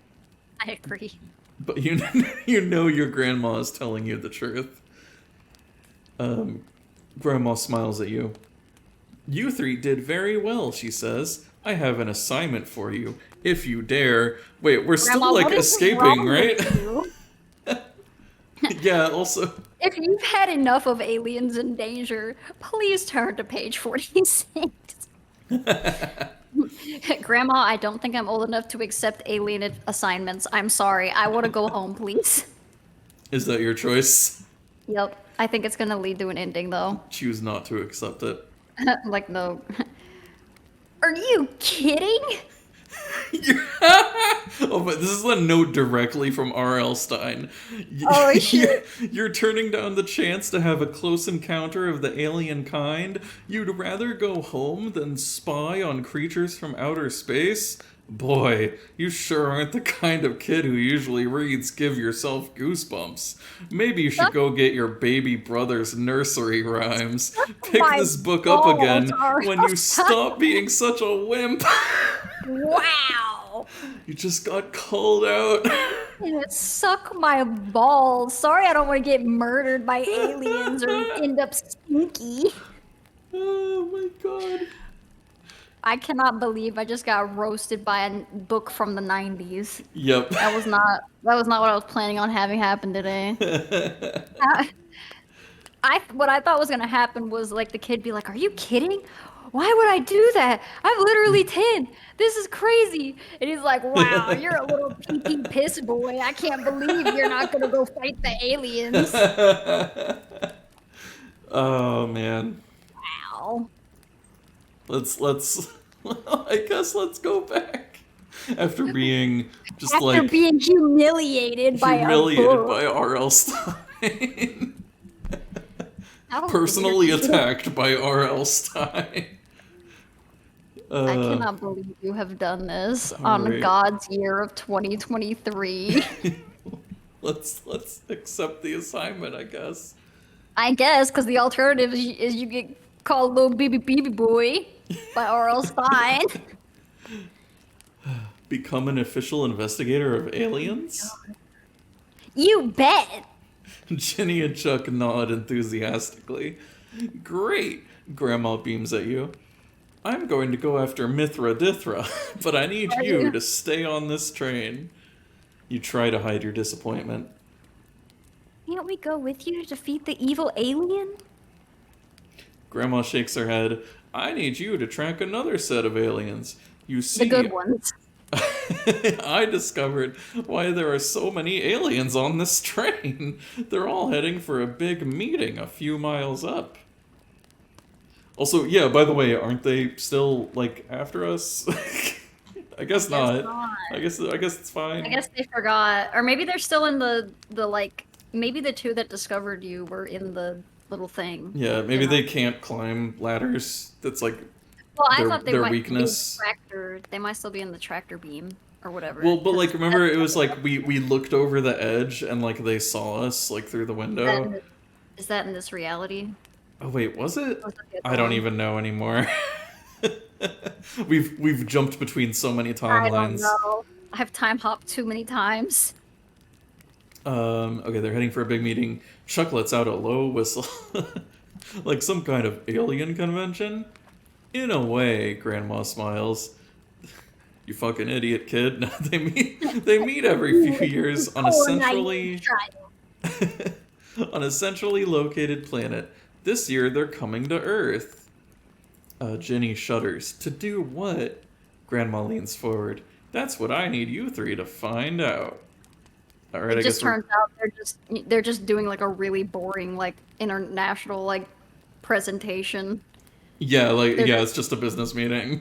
I agree.
But you know your grandma is telling you the truth. Grandma smiles at you. You three did very well, she says. I have an assignment for you, if you dare. Wait, we're
Grandma,
still like
what is
escaping,
wrong
right?
with you?
Yeah, also.
If you've had enough of aliens in danger, please turn to page 46. Grandma, I don't think I'm old enough to accept alien assignments. I'm sorry. I want to go home, please.
Is that your choice?
Yep. I think it's going to lead to an ending, though.
Choose not to accept it.
Like, no. Are you kidding?
Oh, but this is a note directly from R.L. Stein.
Oh, shit.
You're turning down the chance to have a close encounter of the alien kind? You'd rather go home than spy on creatures from outer space? Boy, you sure aren't the kind of kid who usually reads Give Yourself Goosebumps. Maybe you should go get your baby brother's nursery rhymes. Pick
my
this book up
balls,
again
R.L.
when you stop being such a wimp.
Wow.
You just got called out.
Suck my balls. Sorry I don't want to get murdered by aliens or end up stinky.
Oh my god.
I cannot believe I just got roasted by a book from the 90s.
Yep.
That was not what I was planning on having happen today. What I thought was gonna happen was like the kid be like, "Are you kidding? Why would I do that? I'm literally 10. This is crazy." And he's like, "Wow, you're a little pee piss boy. I can't believe you're not gonna go fight the aliens."
Oh man.
Wow.
Let's I guess let's go back. After being just
After
like
being humiliated by a book.
by R.L. Stein.
How
Personally
weird.
attacked by R.L. Stein.
I cannot believe you have done this on
Alright.
God's year of 2023.
Let's accept the assignment, I guess.
I guess, because the alternative is you get called little baby boy by R.L. Stein.
Become an official investigator of aliens?
You bet.
Jenny and Chuck nod enthusiastically. Great, Grandma beams at you. I'm going to go after Mithra Dithra, but I need
Are
you
you?
to stay on this train. You try to hide your disappointment.
Can't we go with you to defeat the evil alien?
Grandma shakes her head. I need you to track another set of aliens. You see,
The good ones.
I discovered why there are so many aliens on this train. They're all heading for a big meeting a few miles up. Also, yeah, by the way, aren't they still, like, after us? I guess not. I guess it's fine.
I guess they forgot, or maybe they're still in the like. Maybe the two that discovered you were in the little thing.
Yeah, maybe they can't climb ladders. That's like
Well, I thought they
their
might
weakness.
be tractor. They might still be in the tractor beam or whatever.
Well, but like, remember, it was like we looked over the edge and like they saw us like through the window.
Is that in this reality?
Oh wait, was it?
Or was that the
I
other
don't
one?
even know anymore. We've jumped between so many
I
timelines.
don't know. I have time hopped too many times.
Okay, they're heading for a big meeting. Chuck lets out a low whistle. Like some kind of alien convention? In a way, Grandma smiles. You fucking idiot, kid. They meet every few years on a centrally on a centrally located planet. This year they're coming to Earth. Ginny shudders. To do what? Grandma leans forward. That's what I need you three to find out. All right,
It
I
just
guess we're...
turns out they're just doing like a really boring like international like presentation.
Yeah, like
They're
yeah, it's just a business meeting.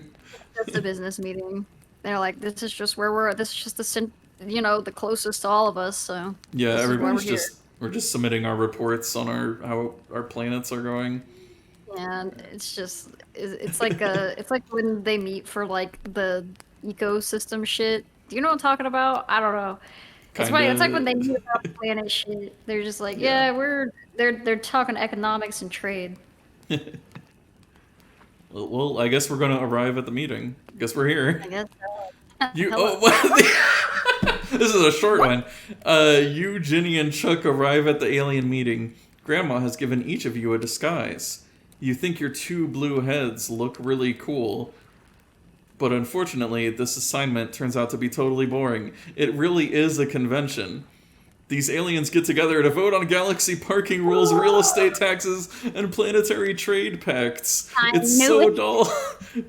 just a business meeting. They're like, this is just where we're. This is just the closest to all of us. So
Yeah,
this is why
everybody's
we're here.
we're just submitting our reports on how our planets are going.
And it's like it's like when they meet for like the ecosystem shit. Do you know what I'm talking about? I don't know. It's funny. It's like when they
Kinda.
meet about planet shit. They're just like,
Yeah.
yeah, they're talking economics and trade.
Well, I guess we're gonna arrive at the meeting. Guess we're here.
I guess.
You
Hello.
This is a short one. You, Ginny, and Chuck arrive at the alien meeting. Grandma has given each of you a disguise. You think your two blue heads look really cool. But unfortunately, this assignment turns out to be totally boring. It really is a convention. These aliens get together to vote on galaxy parking rules, real estate taxes, and planetary trade pacts.
I
It's
knew
so
it.
dull.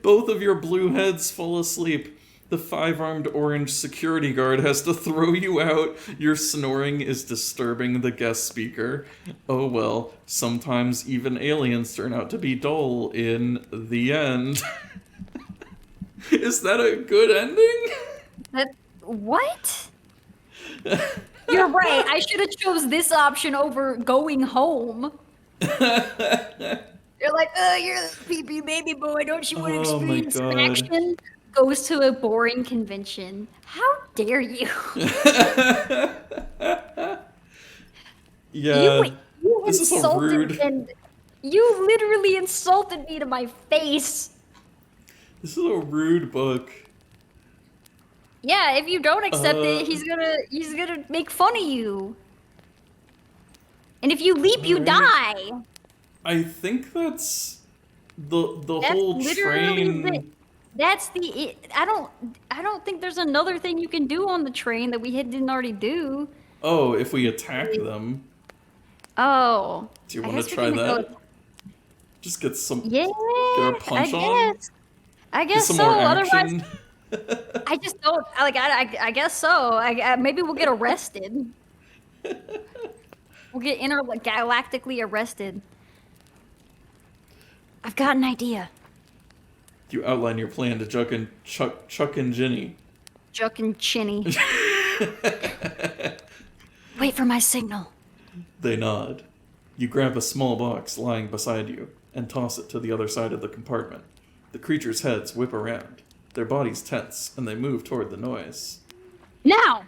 Both of your blue heads fall asleep. The five-armed orange security guard has to throw you out. Your snoring is disturbing the guest speaker. Oh well, sometimes even aliens turn out to be dull in the end. Is that a good ending?
What? You're right. I should have chose this option over going home. You're like, you're the pee-pee baby boy. Don't you want to
Oh my
experience some
God.
action? Goes to a boring convention. How dare you?
Yeah.
You
This is so
insulted
rude.
and you literally insulted me to my face.
This is a rude book.
Yeah, if you don't accept it,
Uh.
he's gonna make fun of you. And if you leap, you
Alright.
die.
I think that's the
That's
whole
literally
train.
I don't think there's another thing you can do on the train that we didn't already do.
Oh, if we attack them.
Oh.
Do you
I
want to
guess we
try
can
that?
go-
Just get some
Yeah.
get a punch
I
on?
guess. I
Get
guess
some
so.
more
Otherwise,
action.
I just don't like. I guess so. Maybe we'll get arrested. We'll get intergalactically arrested. I've got an idea.
You outline your plan to Chuck and Ginny.
Juck and Chinny. Wait for my signal.
They nod. You grab a small box lying beside you and toss it to the other side of the compartment. The creatures' heads whip around. Their bodies tense, and they move toward the noise.
Now.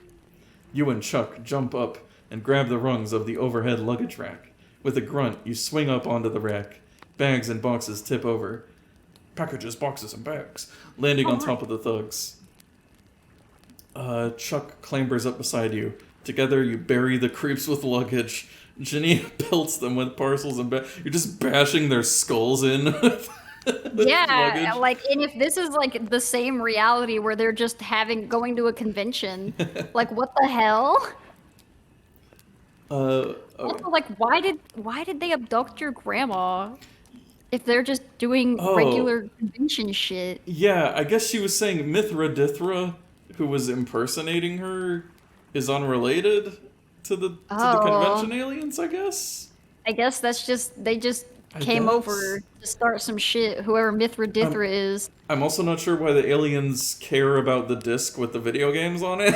You and Chuck jump up and grab the rungs of the overhead luggage rack. With a grunt, you swing up onto the rack. Bags and boxes tip over. Packages, boxes, and bags, landing on top of the thugs. Chuck clambers up beside you. Together, you bury the creeps with luggage. Ginny pelts them with parcels and you're just bashing their skulls in with
Yeah,
luggage.
like, and if this is like the same reality where they're just going to a convention, like what the hell?
Okay.
Also, like, why did they abduct your grandma if they're just doing
Oh.
regular convention shit?
Yeah, I guess she was saying Mithra Dithra who was impersonating her is unrelated to the convention aliens, I guess?
I guess that's just, they just
I
came
guess.
over to start some shit, whoever Mithradithra is.
I'm also not sure why the aliens care about the disc with the video games on it.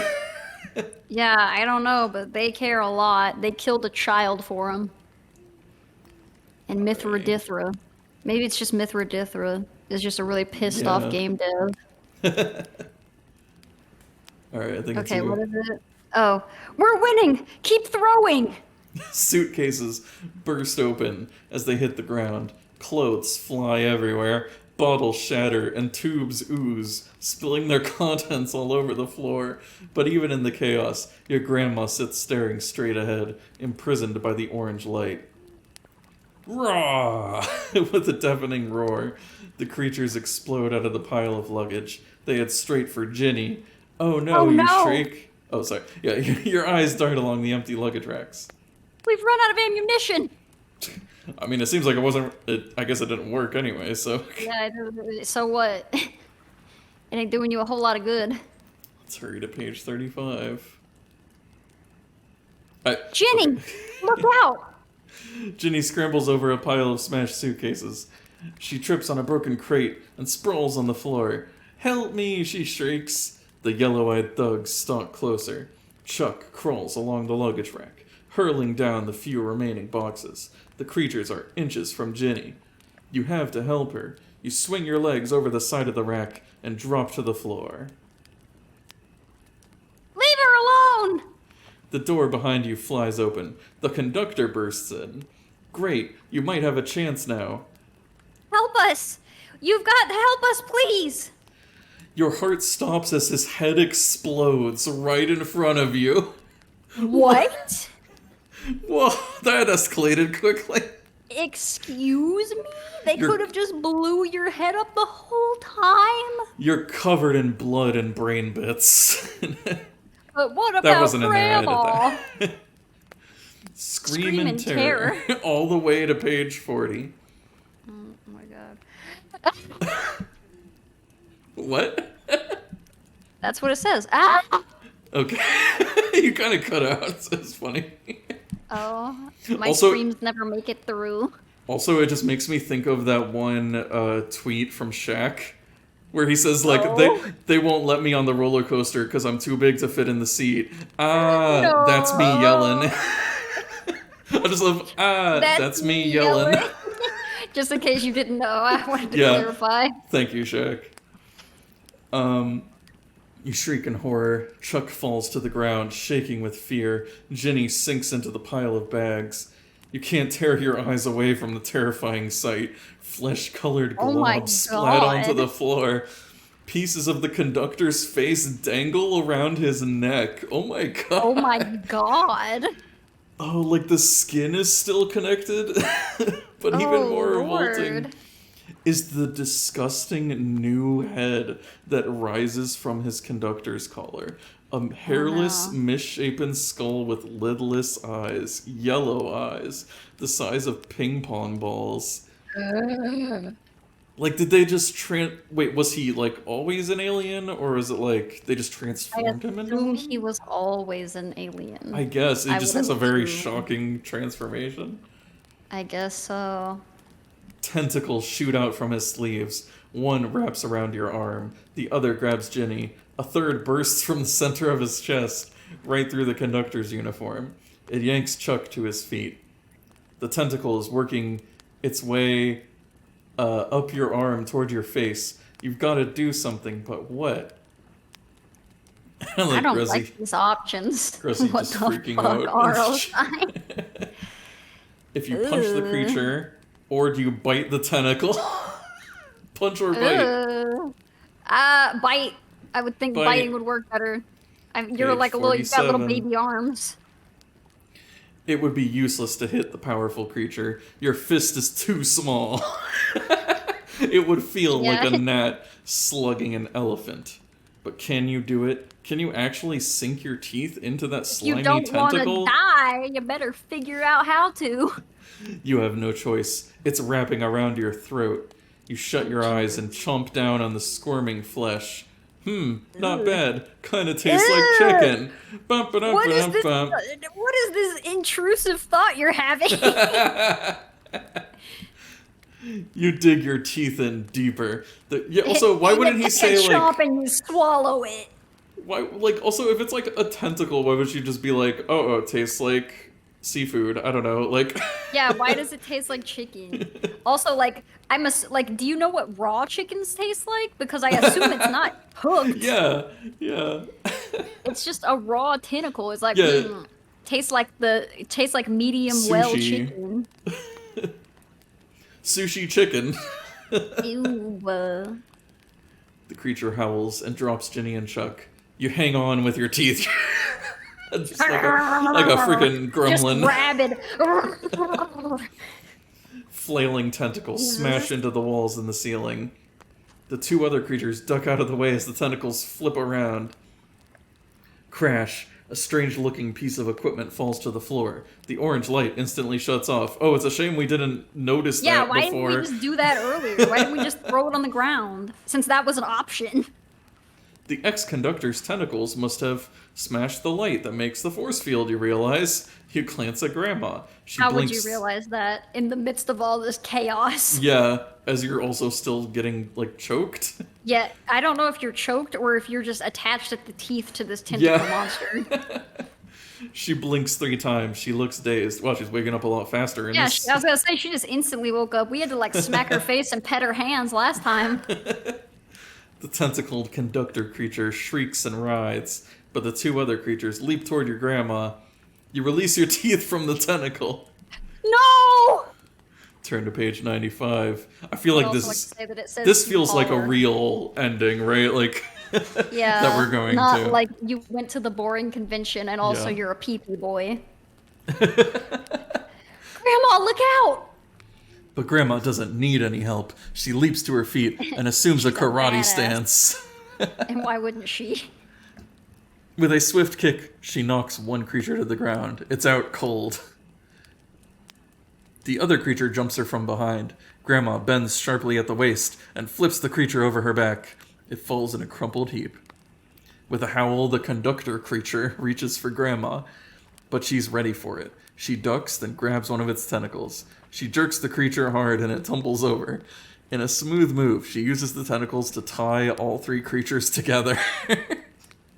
Yeah, I don't know, but they care a lot. They killed a child for him. And Mithradithra. Maybe it's just Mithradithra is just a really pissed off game dev.
Alright, I think it's
Okay,
you.
what is it? Oh, we're winning! Keep throwing!
Suitcases burst open as they hit the ground. Clothes fly everywhere. Bottles shatter and tubes ooze, spilling their contents all over the floor. But even in the chaos, your grandma sits staring straight ahead, imprisoned by the orange light. Raw! With a deafening roar, the creatures explode out of the pile of luggage. They head straight for Ginny. Oh no,
Oh,
you
no.
shriek. Oh, sorry. Yeah, your eyes dart along the empty luggage racks.
We've run out of ammunition!
I mean, it seems like it wasn't... I guess it didn't work anyway, so...
Yeah, so what? It ain't doing you a whole lot of good.
Let's hurry to page 35.
Ginny! Look out!
Ginny scrambles over a pile of smashed suitcases. She trips on a broken crate and sprawls on the floor. Help me, she shrieks. The yellow-eyed thugs stalk closer. Chuck crawls along the luggage rack, hurling down the few remaining boxes. The creatures are inches from Ginny. You have to help her. You swing your legs over the side of the rack and drop to the floor.
Leave her alone!
The door behind you flies open. The conductor bursts in. Great, you might have a chance now.
Help us! You've got to help us, please!
Your heart stops as his head explodes right in front of you.
What?
Whoa, that escalated quickly.
Excuse me? They
You're-
could have just blew your head up the whole time?
You're covered in blood and brain bits.
But what about
That wasn't in there, I
Grandma?
edit that. Scream in terror.
terror.
All the way to page 40.
Oh my god.
What?
That's what it says. Ah!
Okay. You kind of cut out. It's funny.
Oh, my
Also-
streams never make it through.
Also, it just makes me think of that one tweet from Shaq, where he says, like,
Oh.
they won't let me on the roller coaster because I'm too big to fit in the seat. Ah,
No.
that's me yelling. I just love, that's me yelling.
Just in case you didn't know, I wanted to
Yeah.
clarify.
Thank you, Shaq. You shriek in horror. Chuck falls to the ground, shaking with fear. Ginny sinks into the pile of bags. You can't tear your eyes away from the terrifying sight. Flesh-colored
Oh my
globs splat onto
God.
the floor. Pieces of the conductor's face dangle around his neck. Oh my god.
Oh my god.
Oh, like the skin is still connected? But even
Oh,
more revolting
Lord.
is the disgusting new head that rises from his conductor's collar. A hairless,
no.
misshapen skull with lidless eyes, yellow eyes, the size of ping pong balls. Like, did they just wait, was he, like, always an alien? Or is it, like, they just
I
transformed him into
assume
one?
he was always an alien.
I guess. He
I
just
would
has a very
assume.
shocking transformation.
I guess so.
Tentacles shoot out from his sleeves. One wraps around your arm. The other grabs Ginny. A third bursts from the center of his chest, right through the conductor's uniform. It yanks Chuck to his feet. The tentacle is working its way up your arm toward your face. You've got to do something, but what?
I don't
Grezzy-
like these options.
Grezzy
What
just
the
freaking
fuck
out.
are those signs?
If you punch the
Ugh.
creature, or do you bite the tentacle? Punch or bite?
Bite. I would think
Bite.
biting would work better. You're
Page
like a little, you've got little
47.
baby arms.
It would be useless to hit the powerful creature. Your fist is too small. It would feel like
Yeah.
a gnat slugging an elephant. But can you do it? Can you actually sink your teeth into that
If
slimy
you don't want to
tentacle?
die, you better figure out how to.
You have no choice. It's wrapping around your throat. You shut your eyes and chomp down on the squirming flesh. Not bad. Kind of tastes like chicken. Bump, ba-dum,
What is
ba-dum,
this?
bump.
What is this intrusive thought you're having?
You dig your teeth in deeper. Also, why wouldn't he say like?
chomp and you swallow it?
Why? Like, also, if it's like a tentacle, why would she just be like, oh, it tastes like seafood? I don't know. Like.
Yeah, why does it taste like chicken? Also, like, do you know what raw chickens taste like? Because I assume it's not cooked.
Yeah.
It's just a raw tentacle. It's like,
Yeah.
tastes like medium well
Sushi.
chicken.
Sushi chicken.
Ew.
The creature howls and drops Ginny and Chuck. You hang on with your teeth. Just like a freaking gremlin.
Just rabid.
Flailing tentacles smash into the walls and the ceiling. The two other creatures duck out of the way as the tentacles flip around. Crash. A strange-looking piece of equipment falls to the floor. The orange light instantly shuts off. Oh, it's a shame we didn't notice that before.
Yeah, why didn't we just do that earlier? Why didn't we just throw it on the ground? Since that was an option.
The ex-conductor's tentacles must have smashed the light that makes the force field, you realize. You glance at Grandma. She
How
blinks.
would you realize that in the midst of all this chaos?
Yeah, as you're also still getting, like, choked.
Yeah, I don't know if you're choked or if you're just attached at the teeth to this tentacle monster.
She blinks 3 times. She looks dazed. Well, she's waking up a lot faster.
Yeah, I was gonna say, she just instantly woke up. We had to, like, smack her face and pet her hands last time.
The tentacled conductor creature shrieks and writhes, but the 2 other creatures leap toward your grandma. You release your teeth from the tentacle.
No!
Turn to page 95. I feel like
this
this feels like a real ending, right? Like
yeah,
that we're going
not
to.
like you went to the boring convention and also
Yeah.
you're a pee-pee boy. Grandma, look out!
But Grandma doesn't need any help. She leaps to her feet and assumes a
She's a
karate
badass.
stance.
And why wouldn't she?
With a swift kick, she knocks one creature to the ground. It's out cold. The other creature jumps her from behind. Grandma bends sharply at the waist and flips the creature over her back. It falls in a crumpled heap. With a howl, the conductor creature reaches for Grandma, but she's ready for it. She ducks, then grabs one of its tentacles. She jerks the creature hard and it tumbles over. In a smooth move, she uses the tentacles to tie all 3 creatures together.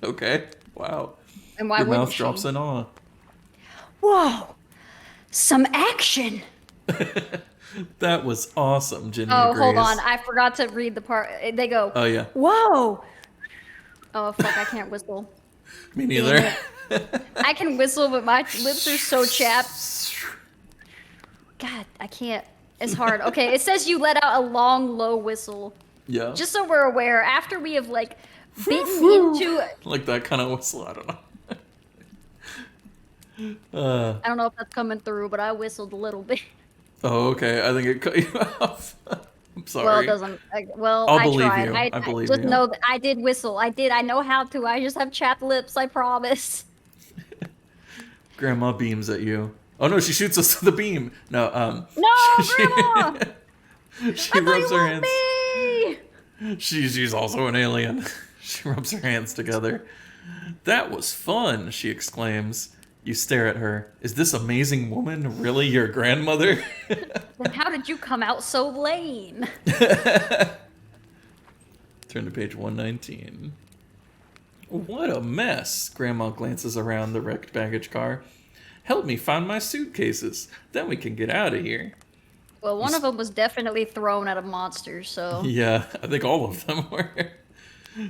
Okay, wow.
And why
Your
wouldn't
mouth
she?
drops in awe.
Whoa! Some action!
That was awesome, Ginny
Oh,
agrees.
hold on. I forgot to read the part. They go,
Oh, yeah.
whoa! Oh, fuck, I can't whistle.
Me neither.
I can whistle, but my lips are so chapped. God, I can't. It's hard. Okay, it says you let out a long, low whistle.
Yeah.
Just so we're aware, after we have, like, bitten into...
Like that kind of whistle, I don't know.
I don't know if that's coming through, but I whistled a little bit.
Oh, okay. I think it cut you off. I'm sorry.
Well, it doesn't...
I'll
I
believe
tried.
you. I believe
just
you.
know that I did whistle. I did. I know how to. I just have chapped lips, I promise.
Grandma beams at you. Oh no, she shoots us with the beam. No,
No, Grandma!
She rubs her hands.
Me!
She's also an alien. She rubs her hands together. That was fun, she exclaims. You stare at her. Is this amazing woman really your grandmother?
Then how did you come out so lame?
Turn to page 119. What a mess. Grandma glances around the wrecked baggage car. Help me find my suitcases. Then we can get out of here.
Well, one of them was definitely thrown at a monster, so...
Yeah, I think all of them were.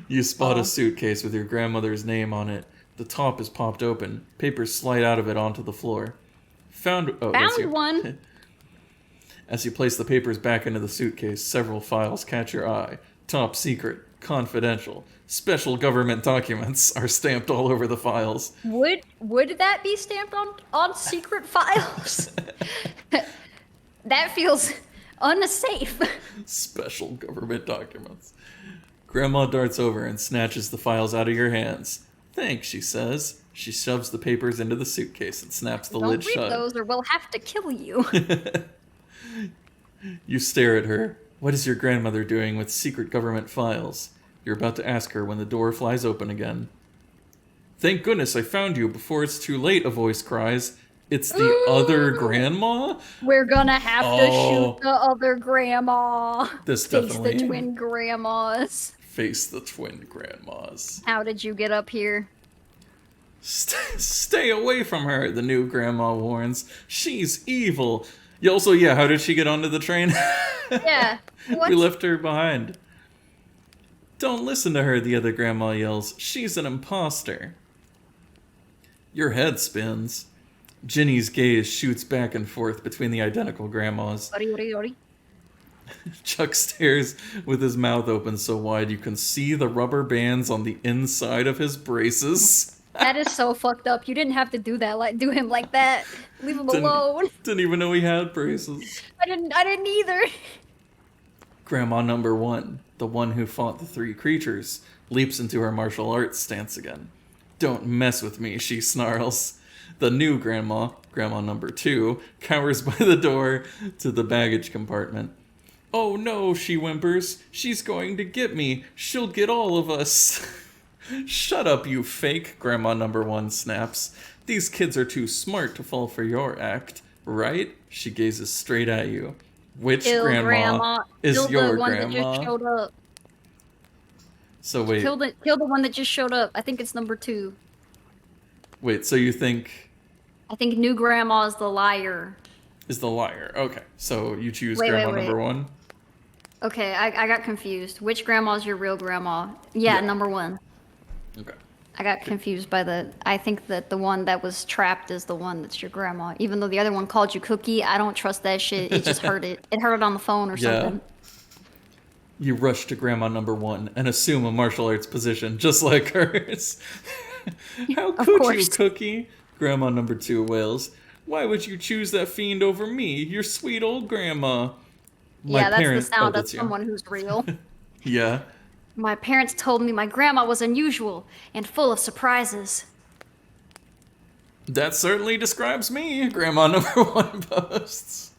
You spot a suitcase with your grandmother's name on it. The top is popped open. Papers slide out of it onto the floor. Found
one!
As you place the papers back into the suitcase, several files catch your eye. Top secret, confidential, special government documents are stamped all over the files.
Would that be stamped on secret files? That feels unsafe.
Special government documents. Grandma darts over and snatches the files out of your hands. Thanks, she says. She shoves the papers into the suitcase and snaps the lid
Don't read
shut.
those or we'll have to kill you.
You stare at her. What is your grandmother doing with secret government files? You're about to ask her when the door flies open again. Thank goodness I found you before it's too late, a voice cries. It's the other grandma?
We're gonna have to
Oh.
shoot the other grandma.
This
Face
definitely-
the twin grandmas.
Face the twin grandmas.
How did you get up here?
Stay away from her, the new grandma warns. She's evil. Yeah, also, yeah, how did she get onto the train?
Yeah. What?
We left her behind. Don't listen to her, the other grandma yells. She's an imposter. Your head spins. Ginny's gaze shoots back and forth between the identical grandmas.
Ori.
Chuck stares with his mouth open so wide you can see the rubber bands on the inside of his braces.
That is so fucked up. You didn't have to do that. Like, do him like that. Leave him alone.
Didn't even know he had braces.
I didn't either.
Grandma number 1, the one who fought the 3 creatures, leaps into her martial arts stance again. Don't mess with me, she snarls. The new grandma, grandma number 2, cowers by the door to the baggage compartment. Oh no, she whimpers. She's going to get me. She'll get all of us. Shut up, you fake, grandma number 1 snaps. These kids are too smart to fall for your act, right? She gazes straight at you. Which grandma is
Kill
your
the one
grandma?
that just showed up.
So wait,
Kill the one that just showed up. I think it's number 2.
wait, so you think
I think new grandma is the liar.
is the liar. Okay, so you choose
Wait,
grandma
wait.
number 1?
Okay, I got confused. Which grandma is your real grandma? Yeah,
Yeah.
number 1.
Okay.
I got confused by I think that the one that was trapped is the one that's your grandma. Even though the other one called you Cookie, I don't trust that shit. It just heard it. It heard it on the phone or
Yeah.
something.
You rush to grandma number 1 and assume a martial arts position just like hers. How
Of
could you,
course.
Cookie? Grandma number 2 wails. Why would you choose that fiend over me, your sweet old grandma?
Yeah, that's the sound of
that's you.
someone who's real.
Yeah.
My parents told me my grandma was unusual and full of surprises.
That certainly describes me, grandma number 1 boasts.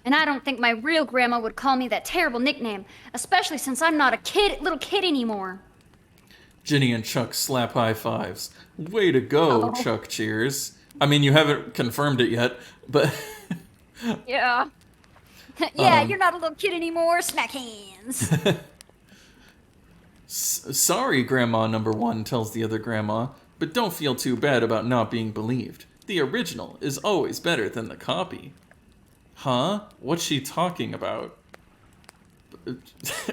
And I don't think my real grandma would call me that terrible nickname, especially since I'm not a little kid anymore.
Ginny and Chuck slap high fives. Way to go, Chuck cheers. I mean, you haven't confirmed it yet, but...
Yeah. Yeah, you're not a little kid anymore. Smack hands.
Sorry, grandma number 1 tells the other grandma, but don't feel too bad about not being believed. The original is always better than the copy. Huh? What's she talking about?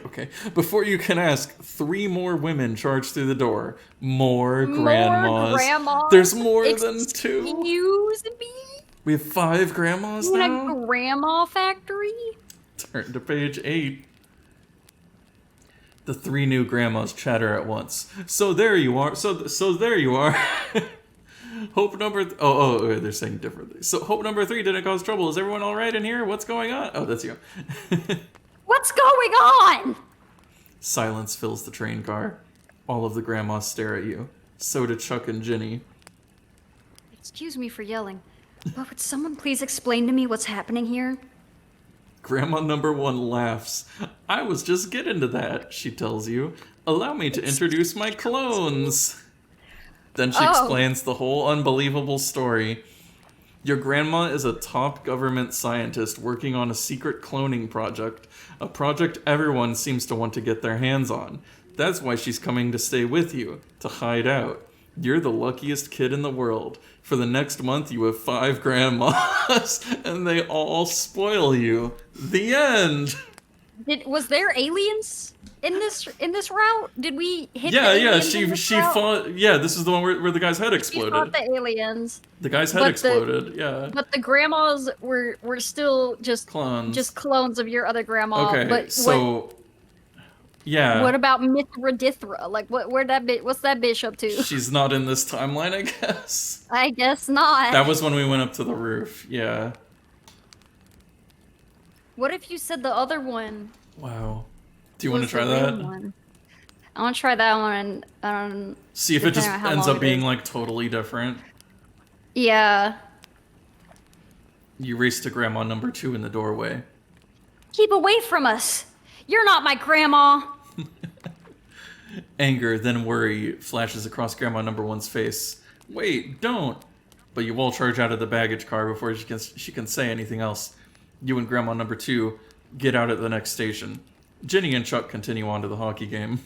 Okay. Before you can ask, 3 more women charge through the door. More grandmas.
grandmas?
There's more than 2.
Excuse me?
We have 5 grandmas
You
now?
want a grandma factory?
Turn to page 8. The 3 new grandmas chatter at once. So there you are. So there you are. Hope number... Oh, they're saying differently. So hope number 3 didn't cause trouble. Is everyone all right in here? What's going on? Oh, that's you.
What's going on?
Silence fills the train car. All of the grandmas stare at you. So do Chuck and Ginny.
Excuse me for yelling, but would someone please explain to me what's happening here?
Grandma number 1 laughs. I was just getting to that, she tells you. Allow me to introduce my clones. Then she explains the whole unbelievable story. Your grandma is a top government scientist working on a secret cloning project, a project everyone seems to want to get their hands on. That's why she's coming to stay with you, to hide out. You're the luckiest kid in the world. For the next month, you have 5 grandmas, and they all spoil you. The end.
Was there aliens in this route? Did we hit the
Yeah.
aliens in this
She
route?
fought. Yeah, this is the one where the guy's head
She
exploded.
fought the aliens.
The guy's head
But
exploded. Yeah.
But the grandmas were still just
Clones.
just clones of your other grandma.
Okay.
But
So. Yeah.
what about Mithradithra? Like what's that bitch up to?
She's not in this timeline, I guess.
I guess not.
That was when we went up to the roof. Yeah.
What if you said the other one?
Wow. Do you want to
Was
try
the real
that?
one? I want to try that one. And,
See if it just
Depending on how
ends
long
up
it
being
is.
like totally different.
yeah.
You race to grandma number 2 in the doorway.
Keep away from us. You're not my grandma.
Anger, then worry flashes across Grandma Number One's face. Wait, don't! But you all charge out of the baggage car before she can say anything else. You and Grandma Number Two get out at the next station. Jenny and Chuck continue on to the hockey game.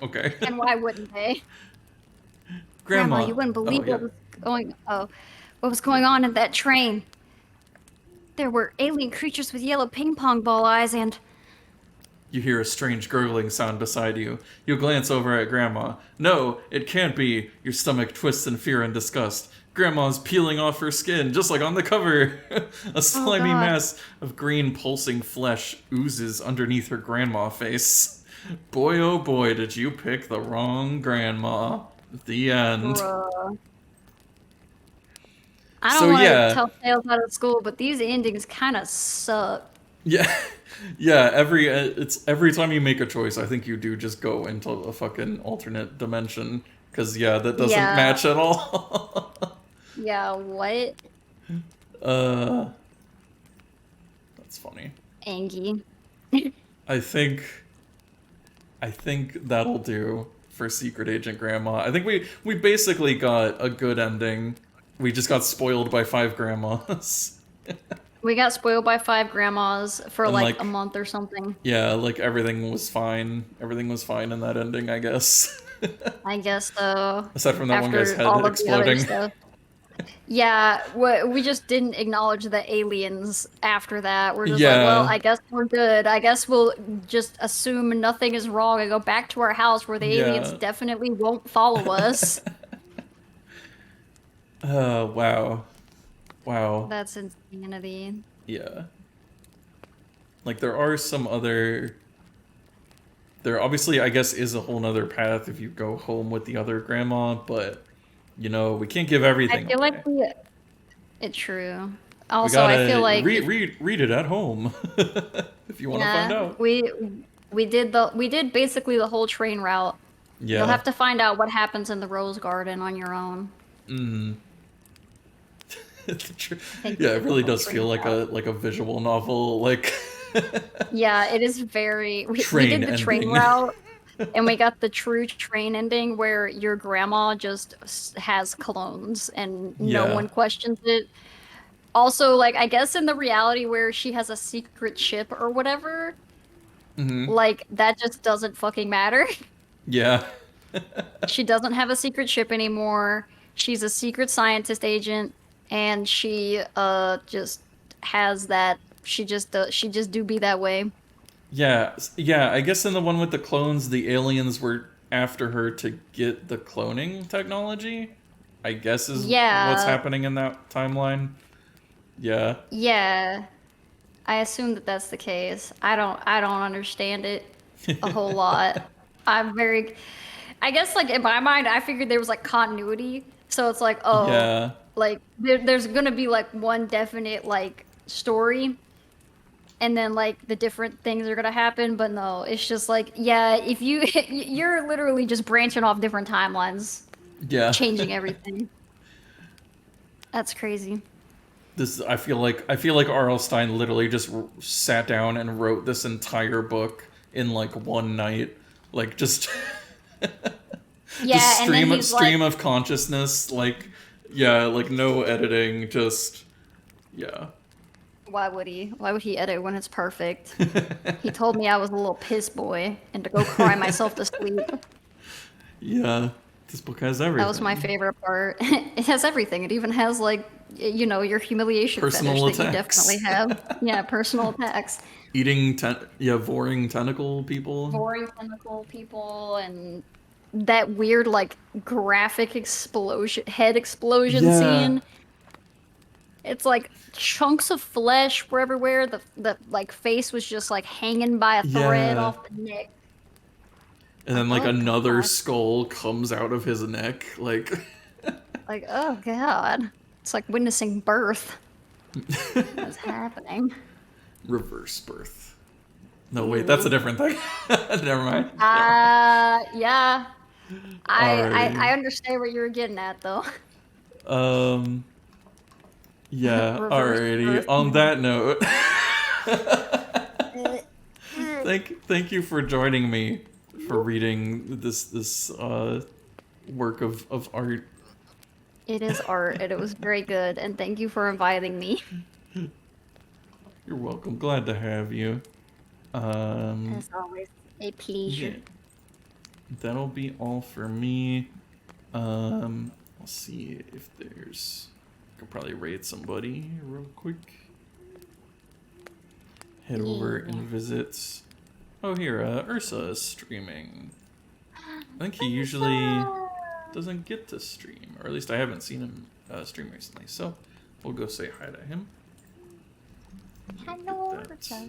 Okay.
And why wouldn't they?
Grandma,
you wouldn't believe
yeah.
what was going on in that train. There were alien creatures with yellow ping pong ball eyes and...
You hear a strange gurgling sound beside you. You glance over at Grandma. No, it can't be. Your stomach twists in fear and disgust. Grandma's peeling off her skin, just like on the cover. A slimy mass of green pulsing flesh oozes underneath her grandma face. Boy, oh boy, did you pick the wrong grandma. The end.
Bruh. I don't want to tell tales out of school, but these endings kind of suck.
Yeah, yeah. Every time you make a choice, I think you do just go into a fucking alternate dimension because that doesn't match at all.
Yeah, what?
That's funny.
Angie.
I think that'll do for Secret Agent Grandma. I think we basically got a good ending. We just got spoiled by 5 grandmas.
We got spoiled by 5 grandmas for like a month or something.
Yeah, like everything was fine. Everything was fine in that ending, I guess.
I guess so.
Aside from that one guy's head exploding.
Yeah, we just didn't acknowledge the aliens after that. We're just like, well, I guess we're good. I guess we'll just assume nothing is wrong and go back to our house where the aliens definitely won't follow us.
Wow.
That's insanity.
Yeah. Like, there are some other... There obviously, I guess, is a whole nother path if you go home with the other grandma, but... we can't give everything
I feel
away.
like it's true. Also, I feel like
read it at home if you want to find out.
We did basically the whole train route.
Yeah.
You'll have to find out what happens in the Rose Garden on your own.
Yeah, it really does feel like a visual novel. Like.
Yeah, it is very. We did the train route. And we got the true train ending where your grandma just has clones and no one questions it. Also, like, I guess in the reality where she has a secret chip or whatever, like, that just doesn't fucking matter.
Yeah.
She doesn't have a secret chip anymore. She's a secret scientist agent, and she just has that. She just do be that way.
Yeah, I guess in the one with the clones, the aliens were after her to get the cloning technology, I guess is what's happening in that timeline. Yeah. Yeah.
I assume that that's the case. I don't understand it a whole lot. I guess, like, in my mind, I figured there was, like, continuity. So it's like, like, there's gonna be, like, one definite, like, story. And then, like, the different things are gonna happen, but no, it's just like, if you're literally just branching off different timelines, changing everything. That's crazy.
I feel like R.L. Stine literally just sat down and wrote this entire book in like one night, like just just stream of consciousness, like no editing, just
Why would he? Why would he edit when it's perfect? He told me I was a little piss boy and to go cry myself to sleep.
Yeah, this book has everything.
That was my favorite part. It has everything. It even has, like, your humiliation
personal
fetish
attacks.
that you definitely have. Yeah, personal attacks.
Eating, voring tentacle people.
Voring tentacle people and that weird, like, graphic head explosion scene. It's like chunks of flesh were everywhere. The like face was just like hanging by a thread off the neck.
And then like another skull comes out of his neck, like.
Like, oh god, it's like witnessing birth. What's happening?
Reverse birth. No, wait, that's a different thing. Never mind.
Yeah. I understand what you were getting at though.
Yeah, alrighty. On that note, thank you for joining me for reading this work of art.
It is art, and it was very good. And thank you for inviting me.
You're welcome. Glad to have you.
As always, a pleasure.
Yeah. That'll be all for me. I'll see if there's. I could probably raid somebody real quick. Head over and visit. Oh, here, Ursa is streaming. I think he usually doesn't get to stream, or at least I haven't seen him stream recently. So we'll go say hi to him.
Hello,
Get that.
Ursa.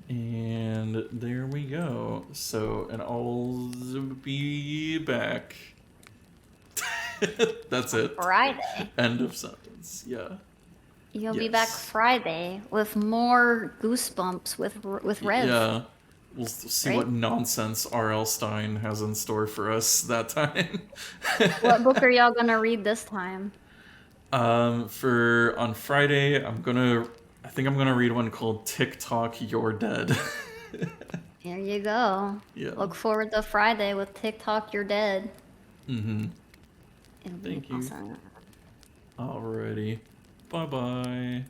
And there we go. So, and I'll be back. That's it.
Friday.
End of sentence. Yeah.
You'll be back Friday with more Goosebumps with Rev.
Yeah. We'll see
Right?
what nonsense R.L. Stein has in store for us that time.
What book are y'all gonna read this time?
For on Friday, I think I'm gonna read one called TikTok, You're Dead.
Here you go.
Yeah.
Look forward to Friday with TikTok, You're Dead.
Mm-hmm.
It'll be
Thank you.
awesome.
Alrighty. Bye-bye.